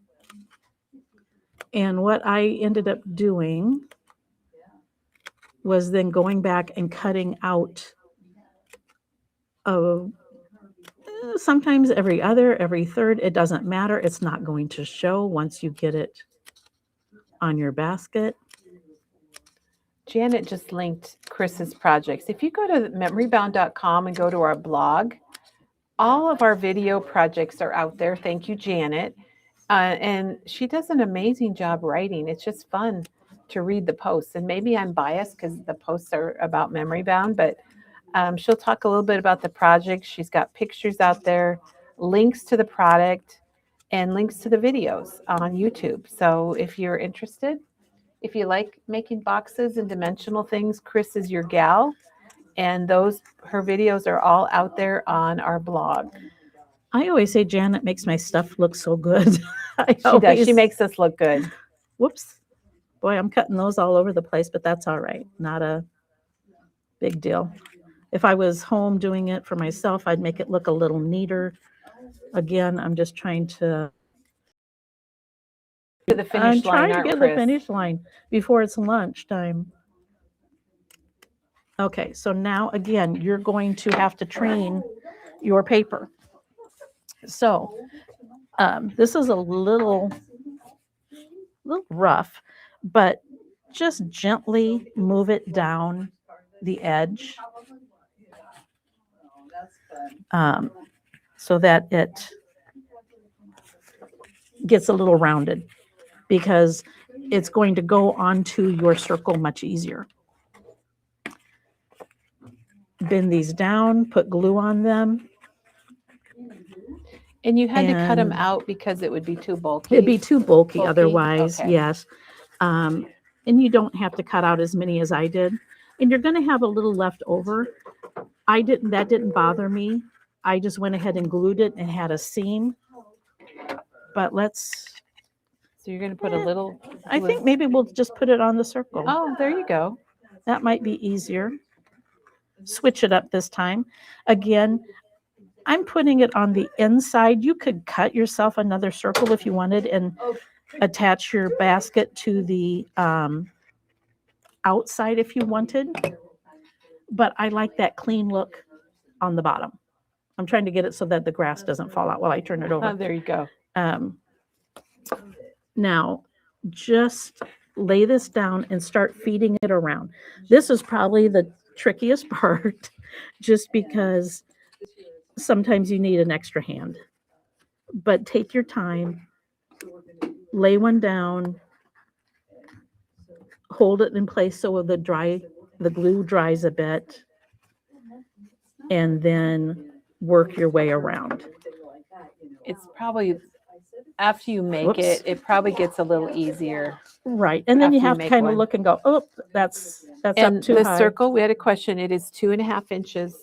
And what I ended up doing was then going back and cutting out sometimes every other, every third. It doesn't matter. It's not going to show once you get it on your basket. Janet just linked Chris's projects. If you go to memorybound.com and go to our blog, all of our video projects are out there. Thank you, Janet. And she does an amazing job writing. It's just fun to read the posts. And maybe I'm biased because the posts are about Memory Bound, but she'll talk a little bit about the project. She's got pictures out there, links to the product, and links to the videos on YouTube. So if you're interested, if you like making boxes and dimensional things, Chris is your gal. And her videos are all out there on our blog. I always say Janet makes my stuff look so good. She does. She makes us look good. Whoops. Boy, I'm cutting those all over the place, but that's all right. Not a big deal. If I was home doing it for myself, I'd make it look a little neater. Again, I'm just trying to To the finish line, to get the finish line before it's lunchtime. Okay, so now again, you're going to have to train your paper. So this is a little rough, but just gently move it down the edge so that it gets a little rounded, because it's going to go onto your circle much easier. Bend these down, put glue on them. And you had to cut them out because it would be too bulky. It'd be too bulky otherwise, okay. Yes. And you don't have to cut out as many as I did. And you're going to have a little left over. That didn't bother me. I just went ahead and glued it and had a seam. But So you're going to put a little. I think maybe we'll just put it on the circle. Oh, there you go. That might be easier. Switch it up this time. Again, I'm putting it on the inside. You could cut yourself another circle if you wanted and attach your basket to the outside if you wanted. But I like that clean look on the bottom. I'm trying to get it so that the grass doesn't fall out while I turn it over. Oh, there you go. Now, just lay this down and start feeding it around. This is probably the trickiest part, just because sometimes you need an extra hand. But take your time, lay one down, hold it in place so the glue dries a bit, and then work your way around. It's probably, after you make it probably gets a little easier. Right. And then you have to kind of look and go, oh, that's up too high. The circle, we had a question. It is 2.5 inches.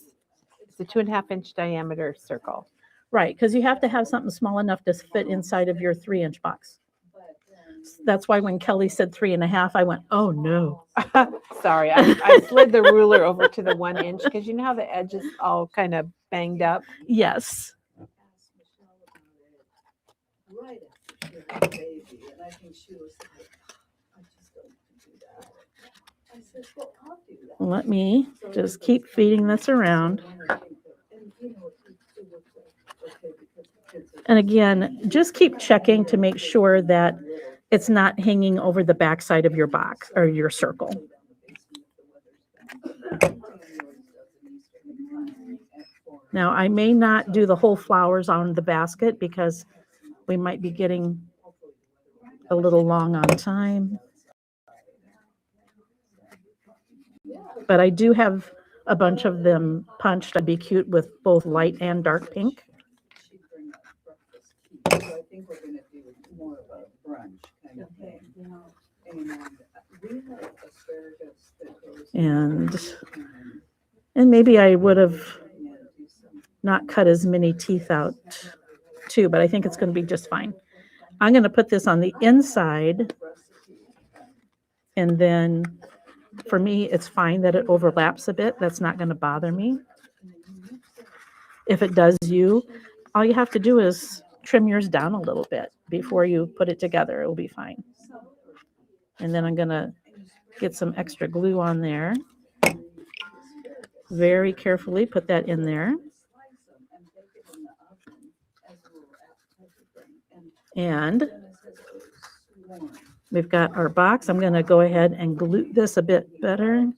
It's a 2.5-inch diameter circle. Right. Because you have to have something small enough to fit inside of your 3-inch box. That's why when Kelly said 3.5, I went, oh no. Sorry. I slid the ruler over to the 1 inch because you know how the edge is all kind of banged up. Yes. Let me just keep feeding this around. And again, just keep checking to make sure that it's not hanging over the backside of your box or your circle. Now, I may not do the whole flowers on the basket because we might be getting a little long on time. But I do have a bunch of them punched. I'd be cute with both light and dark pink. So I think we're going to do more of a brunch kind of thing. And we have asparagus that goes and maybe I would have not cut as many teeth out too, but I think it's going to be just fine. I'm going to put this on the inside, and then for me, it's fine that it overlaps a bit. That's not going to bother me. If it does you, all you have to do is trim yours down a little bit before you put it together. It'll be fine. And then I'm going to get some extra glue on there. Very carefully put that in there. And we've got our box. I'm going to go ahead and glue this a bit better. And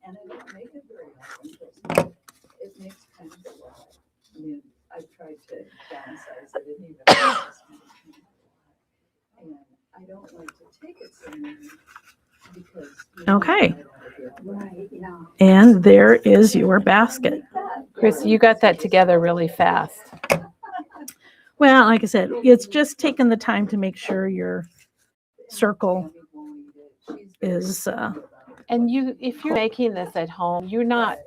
I don't make it very often. It makes kind of a lot. I mean, I've tried to downsize it and even and I don't like to take it somewhere because. Okay. Right, yeah. And there is your basket. Chris, you got that together really fast. Well, like I said, it's just taking the time to make sure your circle is And if you're making this at home, you're not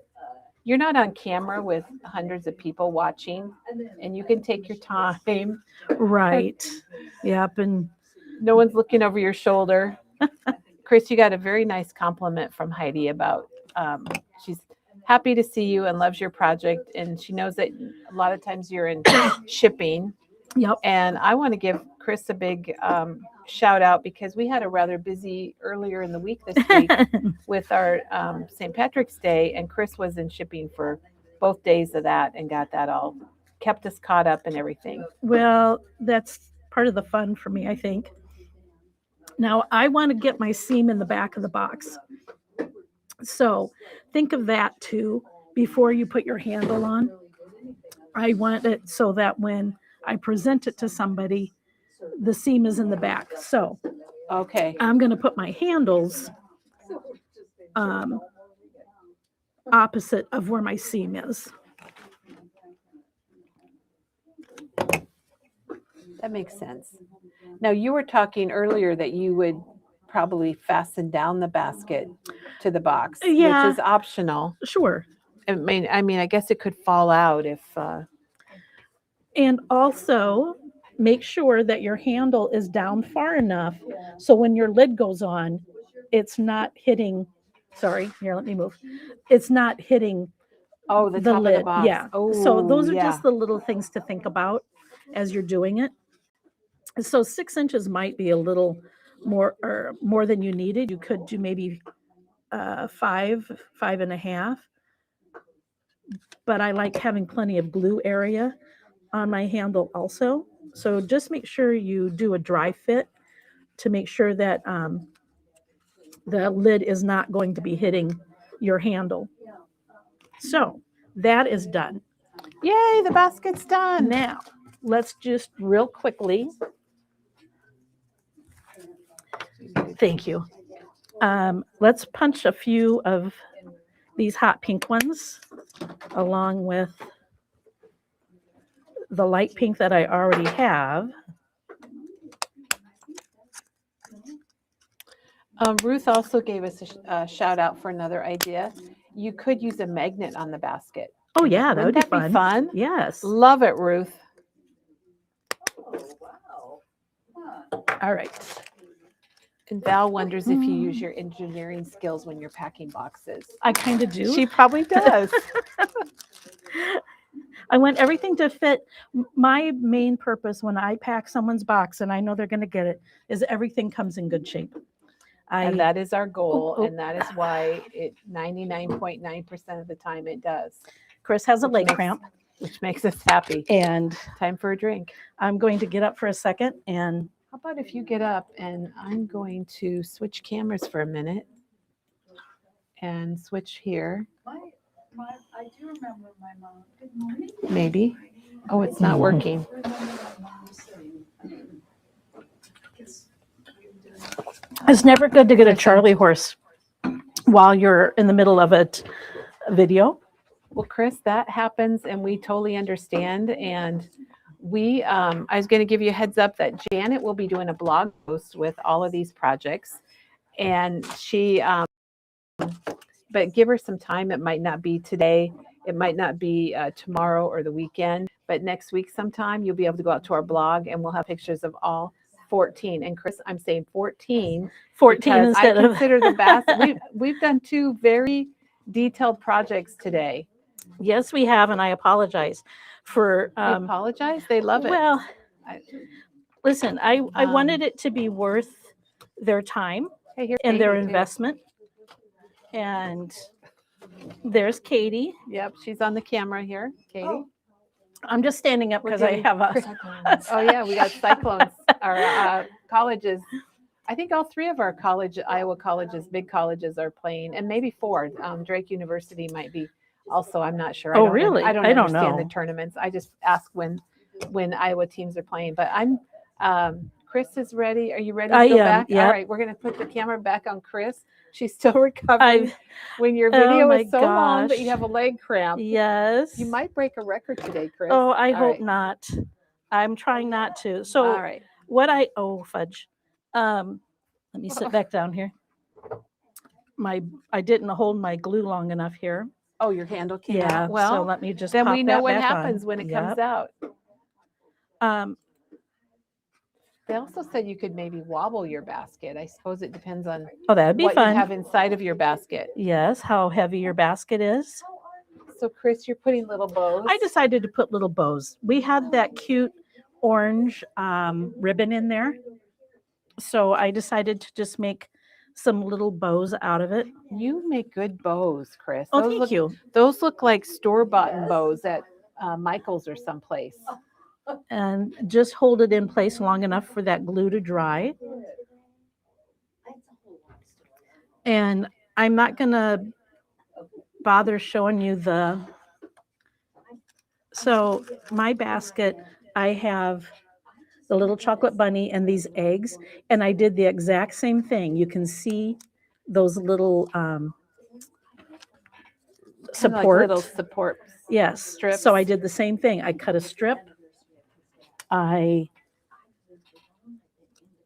on camera with hundreds of people watching, and you can take your time. right. Yep. And No one's looking over your shoulder. Chris, you got a very nice compliment from Heidi about she's happy to see you and loves your project, and she knows that a lot of times you're in shipping. yep. And I want to give Chris a big shout out because we had a rather busy earlier in the week this week with our St. Patrick's Day, and Chris was in shipping for both days of that and got that all, kept us caught up and everything. Well, that's part of the fun for me, I think. Now, I want to get my seam in the back of the box. So think of that too before you put your handle on. I want it so that when I present it to somebody, the seam is in the back. So Okay. I'm going to put my handles opposite of where my seam is. That makes sense. Now, you were talking earlier that you would probably fasten down the basket to the box, Yeah. which is optional. Sure. I mean, I guess it could fall out if. And also make sure that your handle is down far enough so when your lid goes on, it's not hitting. Sorry, here, let me move. It's not hitting Oh, the top lid. of the box. Yeah. Oh, so those are yeah. just the little things to think about as you're doing it. So 6 inches might be a little more or more than you needed. You could do maybe 5.5. But I like having plenty of glue area on my handle also. So just make sure you do a dry fit to make sure that the lid is not going to be hitting your handle. So that is done. Yay, the basket's done. Now, let's just real quickly. Thank you. Let's punch a few of these hot pink ones along with the light pink that I already have. Ruth also gave us a shout out for another idea. You could use a magnet on the basket. Oh yeah, that would Wouldn't be that fun. be fun? Yes. Love it, Ruth. Oh, wow. All right. And Val wonders if you use your engineering skills when you're packing boxes. I kind of do. She probably does. I want everything to fit. My main purpose when I pack someone's box, and I know they're going to get it, is everything comes in good shape. And that is our goal, Oh. and that is why it 99.9% of the time it does, Chris has a leg makes- cramp, which makes us happy. and Time for a drink. I'm going to get up for a second and How about if you get up and I'm going to switch cameras for a minute and switch here, I do remember my mom. Good morning. maybe. Oh, it's not working. I remember my mom saying, it's never good to get a Charlie horse while you're in the middle of a video. Well, Chris, that happens and we totally understand. And I was going to give you a heads up that Janet will be doing a blog post with all of these projects. And she, but give her some time. It might not be today. It might not be tomorrow or the weekend, but next week sometime you'll be able to go out to our blog and we'll have pictures of all 14. And Chris, I'm saying 14. 14 because instead I of consider the basket. We've done two very detailed projects today. Yes, we have, and I apologize for. They apologize. They love it. Well, I- listen, I wanted Um, it to be worth their time Hey, here's and their Katie, too. investment. And there's Katie. Yep, she's on the camera here. Katie. I'm just standing up We're because I getting have a. Oh yeah, we got cyclones. Our colleges. I think all three of our Iowa colleges, big colleges, are playing, and maybe four. Drake University might be also. I'm not sure. Oh, really? I don't I don't understand the know. tournaments. I just ask when Iowa teams are playing. But I'm. Chris is ready. Are you ready to I go am, back? yep. All right, we're going to put the camera back on Chris. She's still recovering. When your Oh video my is so long that you gosh. have a leg cramp, Yes. you might break a record today, Chris. Oh, I All hope right. not. I'm trying not to. So All right. oh fudge. Let me sit back down here. I didn't hold my glue long enough here. Oh, your handle came Yeah. out. Well, so let me just then pop we know that what back happens on. when it comes out. Um, They also said you could maybe wobble your basket. I suppose it depends on oh, that'd be what fun. you have inside of your basket. Yes, how heavy your basket is. So, Chris, you're putting little bows. I decided to put little bows. We had that cute orange ribbon in there. So I decided to just make some little bows out of it. You make good bows, Chris. Oh, thank you. Those look like store-bought bows at Michael's or someplace. And just hold it in place long enough for that glue to dry. And I'm not going to bother showing you so my basket, I have the little chocolate bunny and these eggs, and I did the exact same thing. You can see those little Kinda like support. little support. Yes. strips. So I did the same thing. I cut a strip. I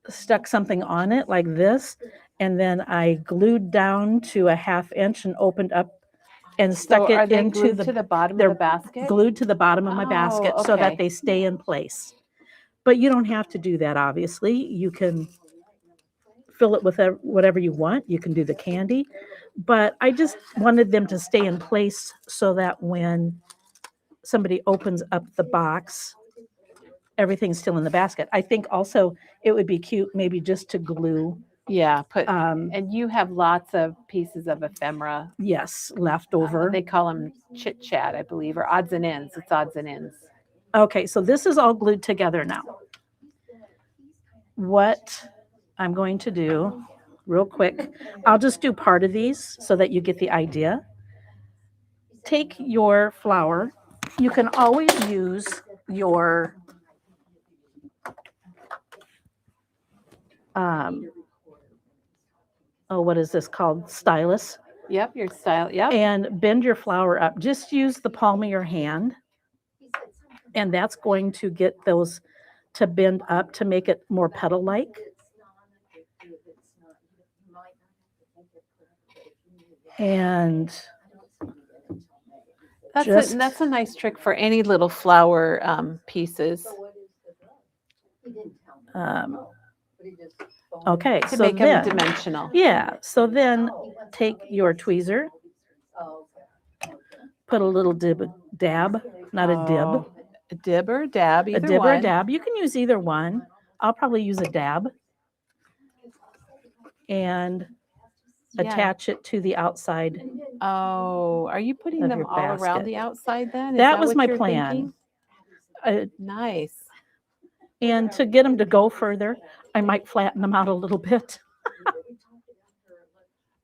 stuck something on it like this, and then I glued down to a 1/2 inch and opened up and stuck So are it they into glued to the bottom of they're the basket? glued to the bottom of my basket so okay. that they stay in place. But you don't have to do that, obviously. You can fill it with whatever you want. You can do the candy. But I just wanted them to stay in place so that when somebody opens up the box, everything's still in the basket. I think also it would be cute maybe just to glue. Yeah, And you have lots of pieces of ephemera. yes, left over. They call them chit chat, I believe, or odds and ends. It's odds and ends. Okay, so this is all glued together now. What I'm going to do real quick, I'll just do part of these so that you get the idea. Take your flour. You can always use your what is this called? Stylus. Yep, your style. Yep. And bend your flour up. Just use the palm of your hand. And that's going to get those to bend up to make it more petal-like. And that's a nice trick for any little flower pieces. Okay, To so make then, them dimensional. Yeah, so then take your tweezer, put a little dab, not a dib. A dib or a dab, either A dib one. or a dab. You can use either one. I'll probably use a dab. And attach it to the outside. Oh, are you putting of them your all around basket. the outside then? Is That was what my you're plan. thinking? Nice. And to get them to go further, I might flatten them out a little bit.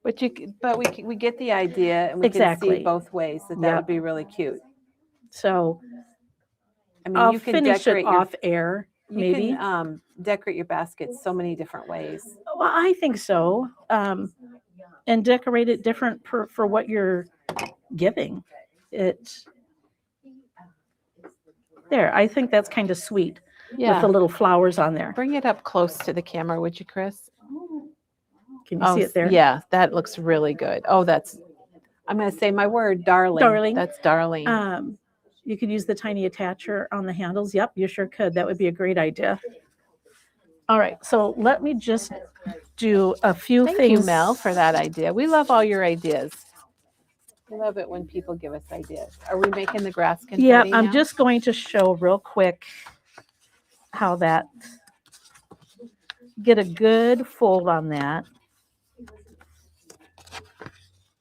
But we get the idea, and we can Exactly. see both ways. That Yep. would be really cute. So I mean, I'll you can finish decorate it off air, You maybe. can decorate your baskets so many different ways. Well, I think so. And decorate it different for what you're giving. There, I think that's kind of sweet with the little flowers on there. Bring it up close to the camera, would you, Chris? Can you see it there? Yeah, that looks really good. Oh, I'm going to say my word, darling. Darling. That's darling. You could use the tiny attacher on the handles. Yep, you sure could. That would be a great idea. All right, so let me just do a few Thank things. you, Mel, for that idea. We love all your ideas. I love it when people give us ideas. Are we making the grass confetti Yeah, now? I'm just going to show real quick how that, get a good fold on that.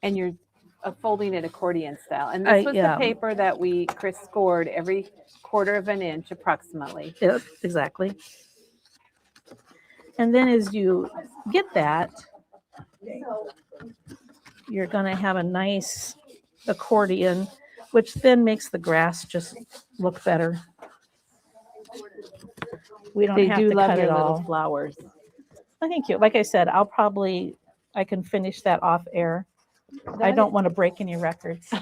And you're folding it accordion style. And this was yeah. the paper that Chris scored every 1/4 of an inch approximately. Yep, exactly. And then as you get that, you're going to have a nice accordion, which then makes the grass just look better. We don't They have do to love cut your it little all. flowers. Thank you. Like I said, I can finish that off air. I don't want to break any records.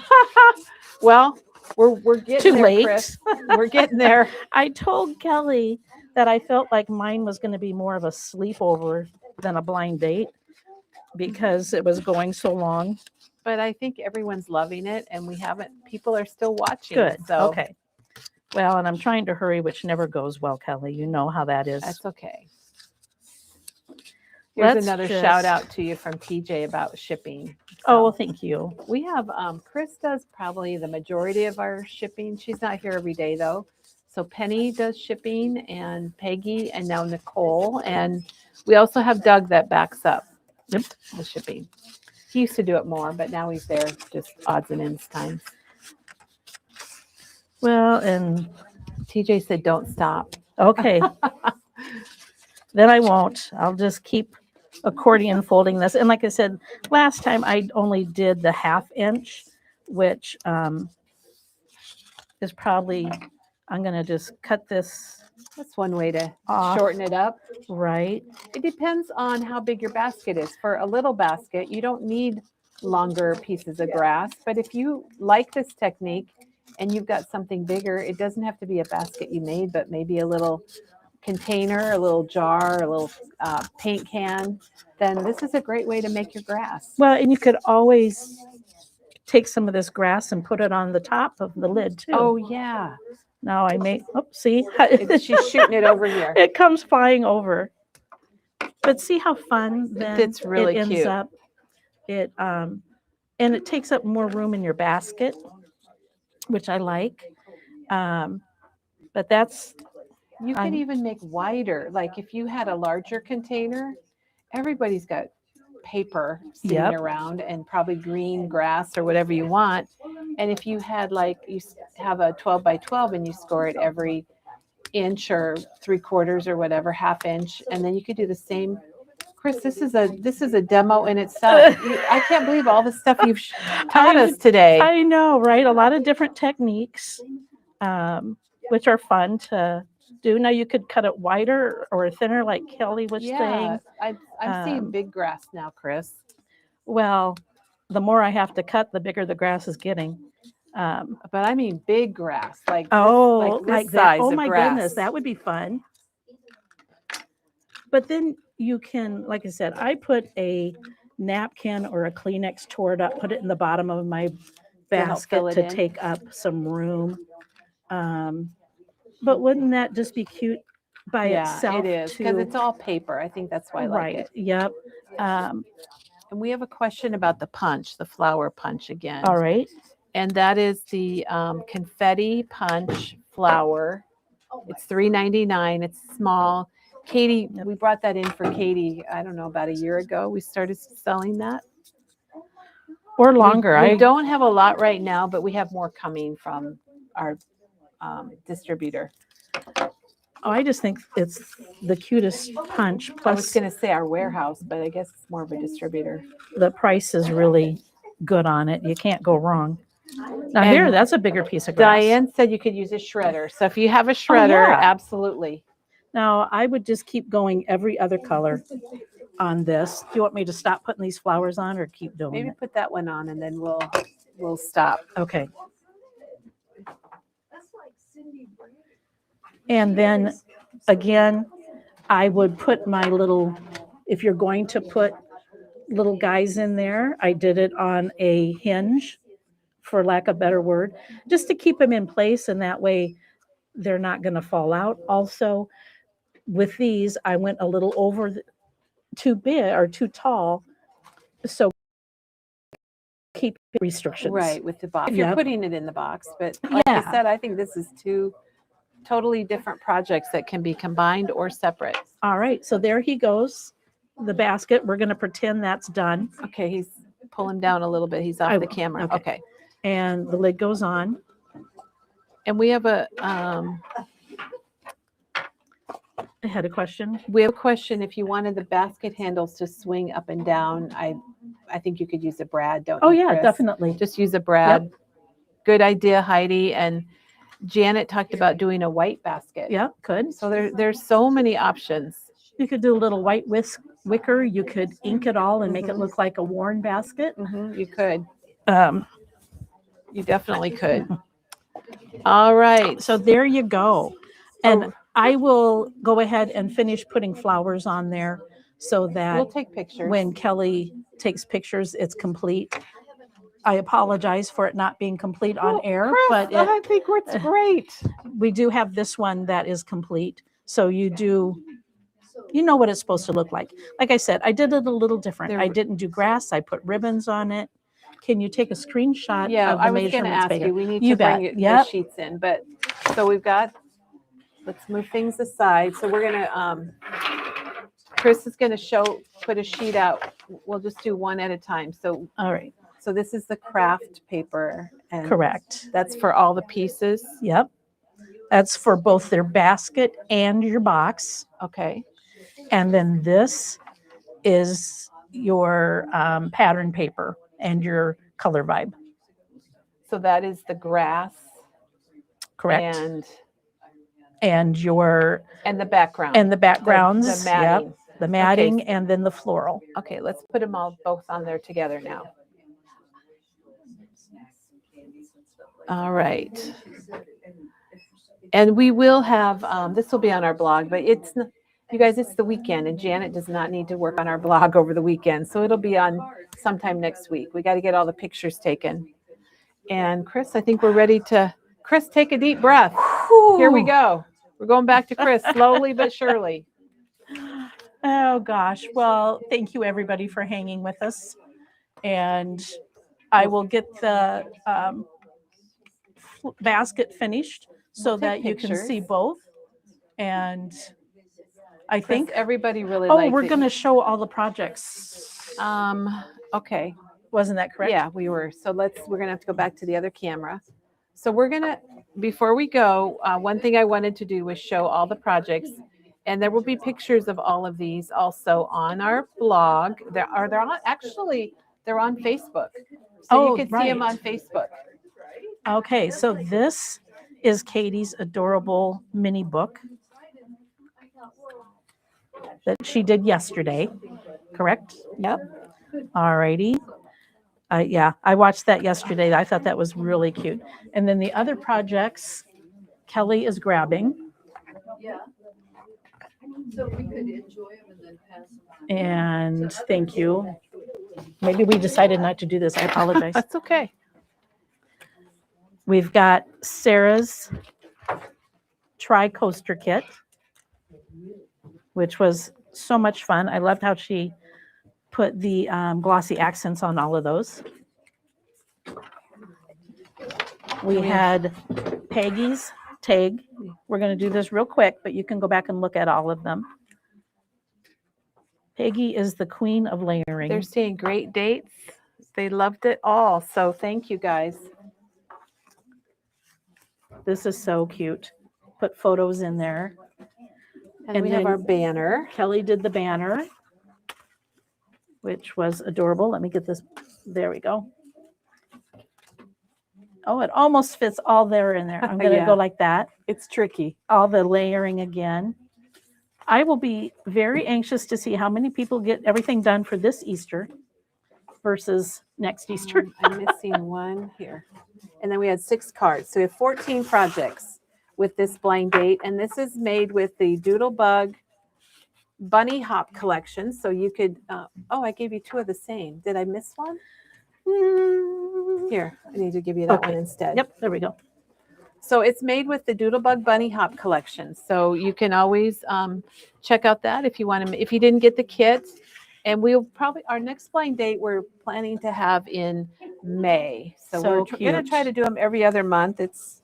Well, we're getting Too there, late. Chris. We're getting there. I told Kelly that I felt like mine was going to be more of a sleepover than a blind date because it was going so long. But I think everyone's loving it, and people are still watching. Good. So Okay. Well, and I'm trying to hurry, which never goes well, Kelly. You know how that is. that's okay. Here's Let's another just- shout out to you from TJ about shipping. Oh, well, So thank you. we have Chris does probably the majority of our shipping. She's not here every day though. So Penny does shipping, and Peggy, and now Nicole, and we also have Doug that backs up the shipping. He used to do it more, but now he's there just odds and ends times. Well, and TJ said, "Don't stop." okay. Then I won't. I'll just keep accordion folding this. And like I said, last time I only did the 1/2 inch, which is probably, I'm going to just cut this That's one way to off. shorten it up. Right. It depends on how big your basket is. For a little basket, you don't need longer pieces of grass. But if you like this technique and you've got something bigger, it doesn't have to be a basket you made, but maybe a little container, a little jar, a little paint can, then this is a great way to make your grass. Well, and you could always take some of this grass and put it on the top of the lid too. Oh, yeah. Now I make, see, She's shooting it over here. it comes flying over. But see how fun then It's really it ends cute. up. And it takes up more room in your basket, which I like. But that's, You could I'm- even make wider. Like if you had a larger container, everybody's got paper sitting Yep. around and probably green grass or whatever you want. And if you had have a 12 by 12 and you score it every inch or 3/4 or whatever, 1/2 inch, and then you could do the same. Chris, this is a demo in itself. I can't believe all the stuff you've taught us today. I know, right? A lot of different techniques, which are fun to do. Now you could cut it wider or thinner, like Kelly was saying. I'm seeing Um, big grass now, Chris. Well, the more I have to cut, the bigger the grass is getting. But I mean big grass, like Like this that. size Oh of my grass. goodness, that would be fun. But then you can, like I said, I put a napkin or a Kleenex, tore it up, put it in the bottom of my help fill basket it to in. take up some room. But wouldn't that just be cute by Yeah, itself? it is because too? it's all paper. I think that's why I like Right. it. Yep. And we have a question about the punch, the flower punch again. All right. And that is the confetti punch flower. It's $3.99. It's small. Katie, we brought that in for Katie, I don't know, about a year ago. We started selling that. Or longer. We don't have a lot right now, but we have more coming from our distributor. Oh, I just think it's the cutest punch. I was Plus, going to say our warehouse, but I guess it's more of a distributor. the price is really good on it. You can't go wrong. Now And here, that's a bigger piece of grass. Diane said you could use a shredder. So if you have a shredder, yeah. absolutely. Now I would just keep going every other color on this. Do you want me to stop putting these flowers on or keep doing Maybe it? put that one on and then we'll stop. Okay. And then again, I would put my little, if you're going to put little guys in there, I did it on a hinge, for lack of a better word, just to keep them in place, and that way they're not going to fall out. Also, with these, I went a little over too big or too tall, so keep restrictions. Right, with the box. If you're Yep. putting it in the box, but like I Yeah. said, I think this is two totally different projects that can be combined or separate. All right, so there he goes. The basket. We're going to pretend that's done. Okay, he's pull him down a little bit. He's off I the will. camera. Okay. Okay. And the lid goes on. And we have a I had a question. question. If you wanted the basket handles to swing up and down, I think you could use a brad, don't Oh you, yeah, Chris? definitely. Just use a brad. Good idea, Heidi. And Janet talked about doing a white basket. Yeah, could. So there's so many options. You could do a little white wicker. You could ink it all and make it look like a worn basket. You could. Um, You definitely could. All right. so there you go. And Oh. I will go ahead and finish putting flowers on there so that We'll take pictures. when Kelly takes pictures, it's complete. I apologize for it not being complete on air, Chris, but I think it's great. we do have this one that is complete. So you know what it's supposed to look like. Like I said, I did it a little different. There- I didn't do grass. I put ribbons on it. Can you take a screenshot Yeah, of the I was going to measurements ask bigger? you. We need You to bring bet. the Yep. sheets in, but so we've got. Let's move things aside. So we're gonna. Chris is going to put a sheet out. We'll just do one at a time. So All right. so this is the craft paper, and Correct. that's for all the pieces. Yep. That's for both their basket and your box. Okay. And then this is your pattern paper and your color vibe. So that is the grass. Correct. And your the background. and the backgrounds. The matting. Yep. The matting and then the floral. Okay, let's put them all both on there together now. All right. And we will have, this will be on our blog, but you guys, it's the weekend and Janet does not need to work on our blog over the weekend. So it'll be on sometime next week. We got to get all the pictures taken. And Chris, I think we're ready to, Chris, take a deep breath. Here we go. We're going back to Chris slowly but surely. Oh gosh. Well, thank you everybody for hanging with us. And I will get the basket finished so We'll take that you can see pictures. both. And I Chris, think, everybody really oh, liked we're it. going to show all the projects. Okay. Wasn't that correct? Yeah, we were. So we're going to have to go back to the other camera. So we're going to, before we go, one thing I wanted to do was show all the projects. And there will be pictures of all of these also on our blog. They're on Facebook. So you can see them right. on Facebook. Okay, so this is Katie's adorable mini book that she did yesterday, correct? Yep. All righty. Yeah, I watched that yesterday. I thought that was really cute. And then the other projects, Kelly is grabbing. Yeah. So we could enjoy them and then pass them on. And thank you. Maybe we decided not to do this. I apologize. That's okay. We've got Sarah's tri-coaster kit, which was so much fun. I loved how she put the glossy accents on all of those. We had Peggy's tag. We're going to do this real quick, but you can go back and look at all of them. Peggy is the queen of layering. They're seeing great dates. They loved it all. So thank you guys. This is so cute. Put photos in there. And And we have then- our banner. Kelly did the banner, which was adorable. Let me get this. There we go. Oh, it almost fits all there in there. I'm going to Yeah. go like that. It's tricky. All the layering again. I will be very anxious to see how many people get everything done for this Easter versus next Easter. I'm missing one here. And then we had 6 cards. So we have 14 projects with this blind date. And this is made with the Doodlebug Bunny Hop collection. So you could, I gave you 2 of the same. Did I miss one? Here, I need to give you that Okay. one instead. Yep, there we go. So it's made with the Doodlebug Bunny Hop collection. So you can always check out that if you want to. If you didn't get the kit, And we'll probably, our next blind date, we're planning to have in May. So, So we're going to try cute. to do them every other month. It's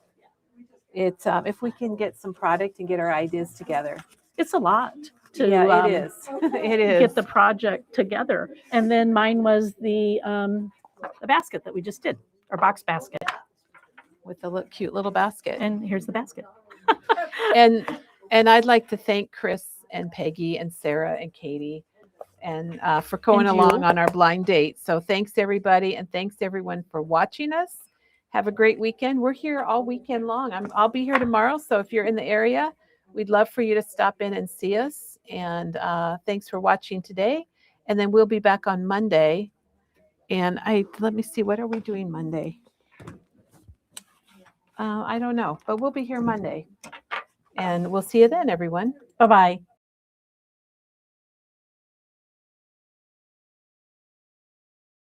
if we can get some product and get our ideas together. It's a lot to Yeah, it is. It is. get the project together. And then mine was the basket that we just did, our box basket. With the cute little basket. And here's the basket. And I'd like to thank Chris and Peggy and Sarah and Katie and for going And along you. on our blind date. So thanks everybody, and thanks everyone for watching us. Have a great weekend. We're here all weekend long. I'll be here tomorrow. So if you're in the area, we'd love for you to stop in and see us. And thanks for watching today. And then we'll be back on Monday. And let me see, what are we doing Monday? I don't know, but we'll be here Monday. And we'll see you then, everyone. Bye-bye.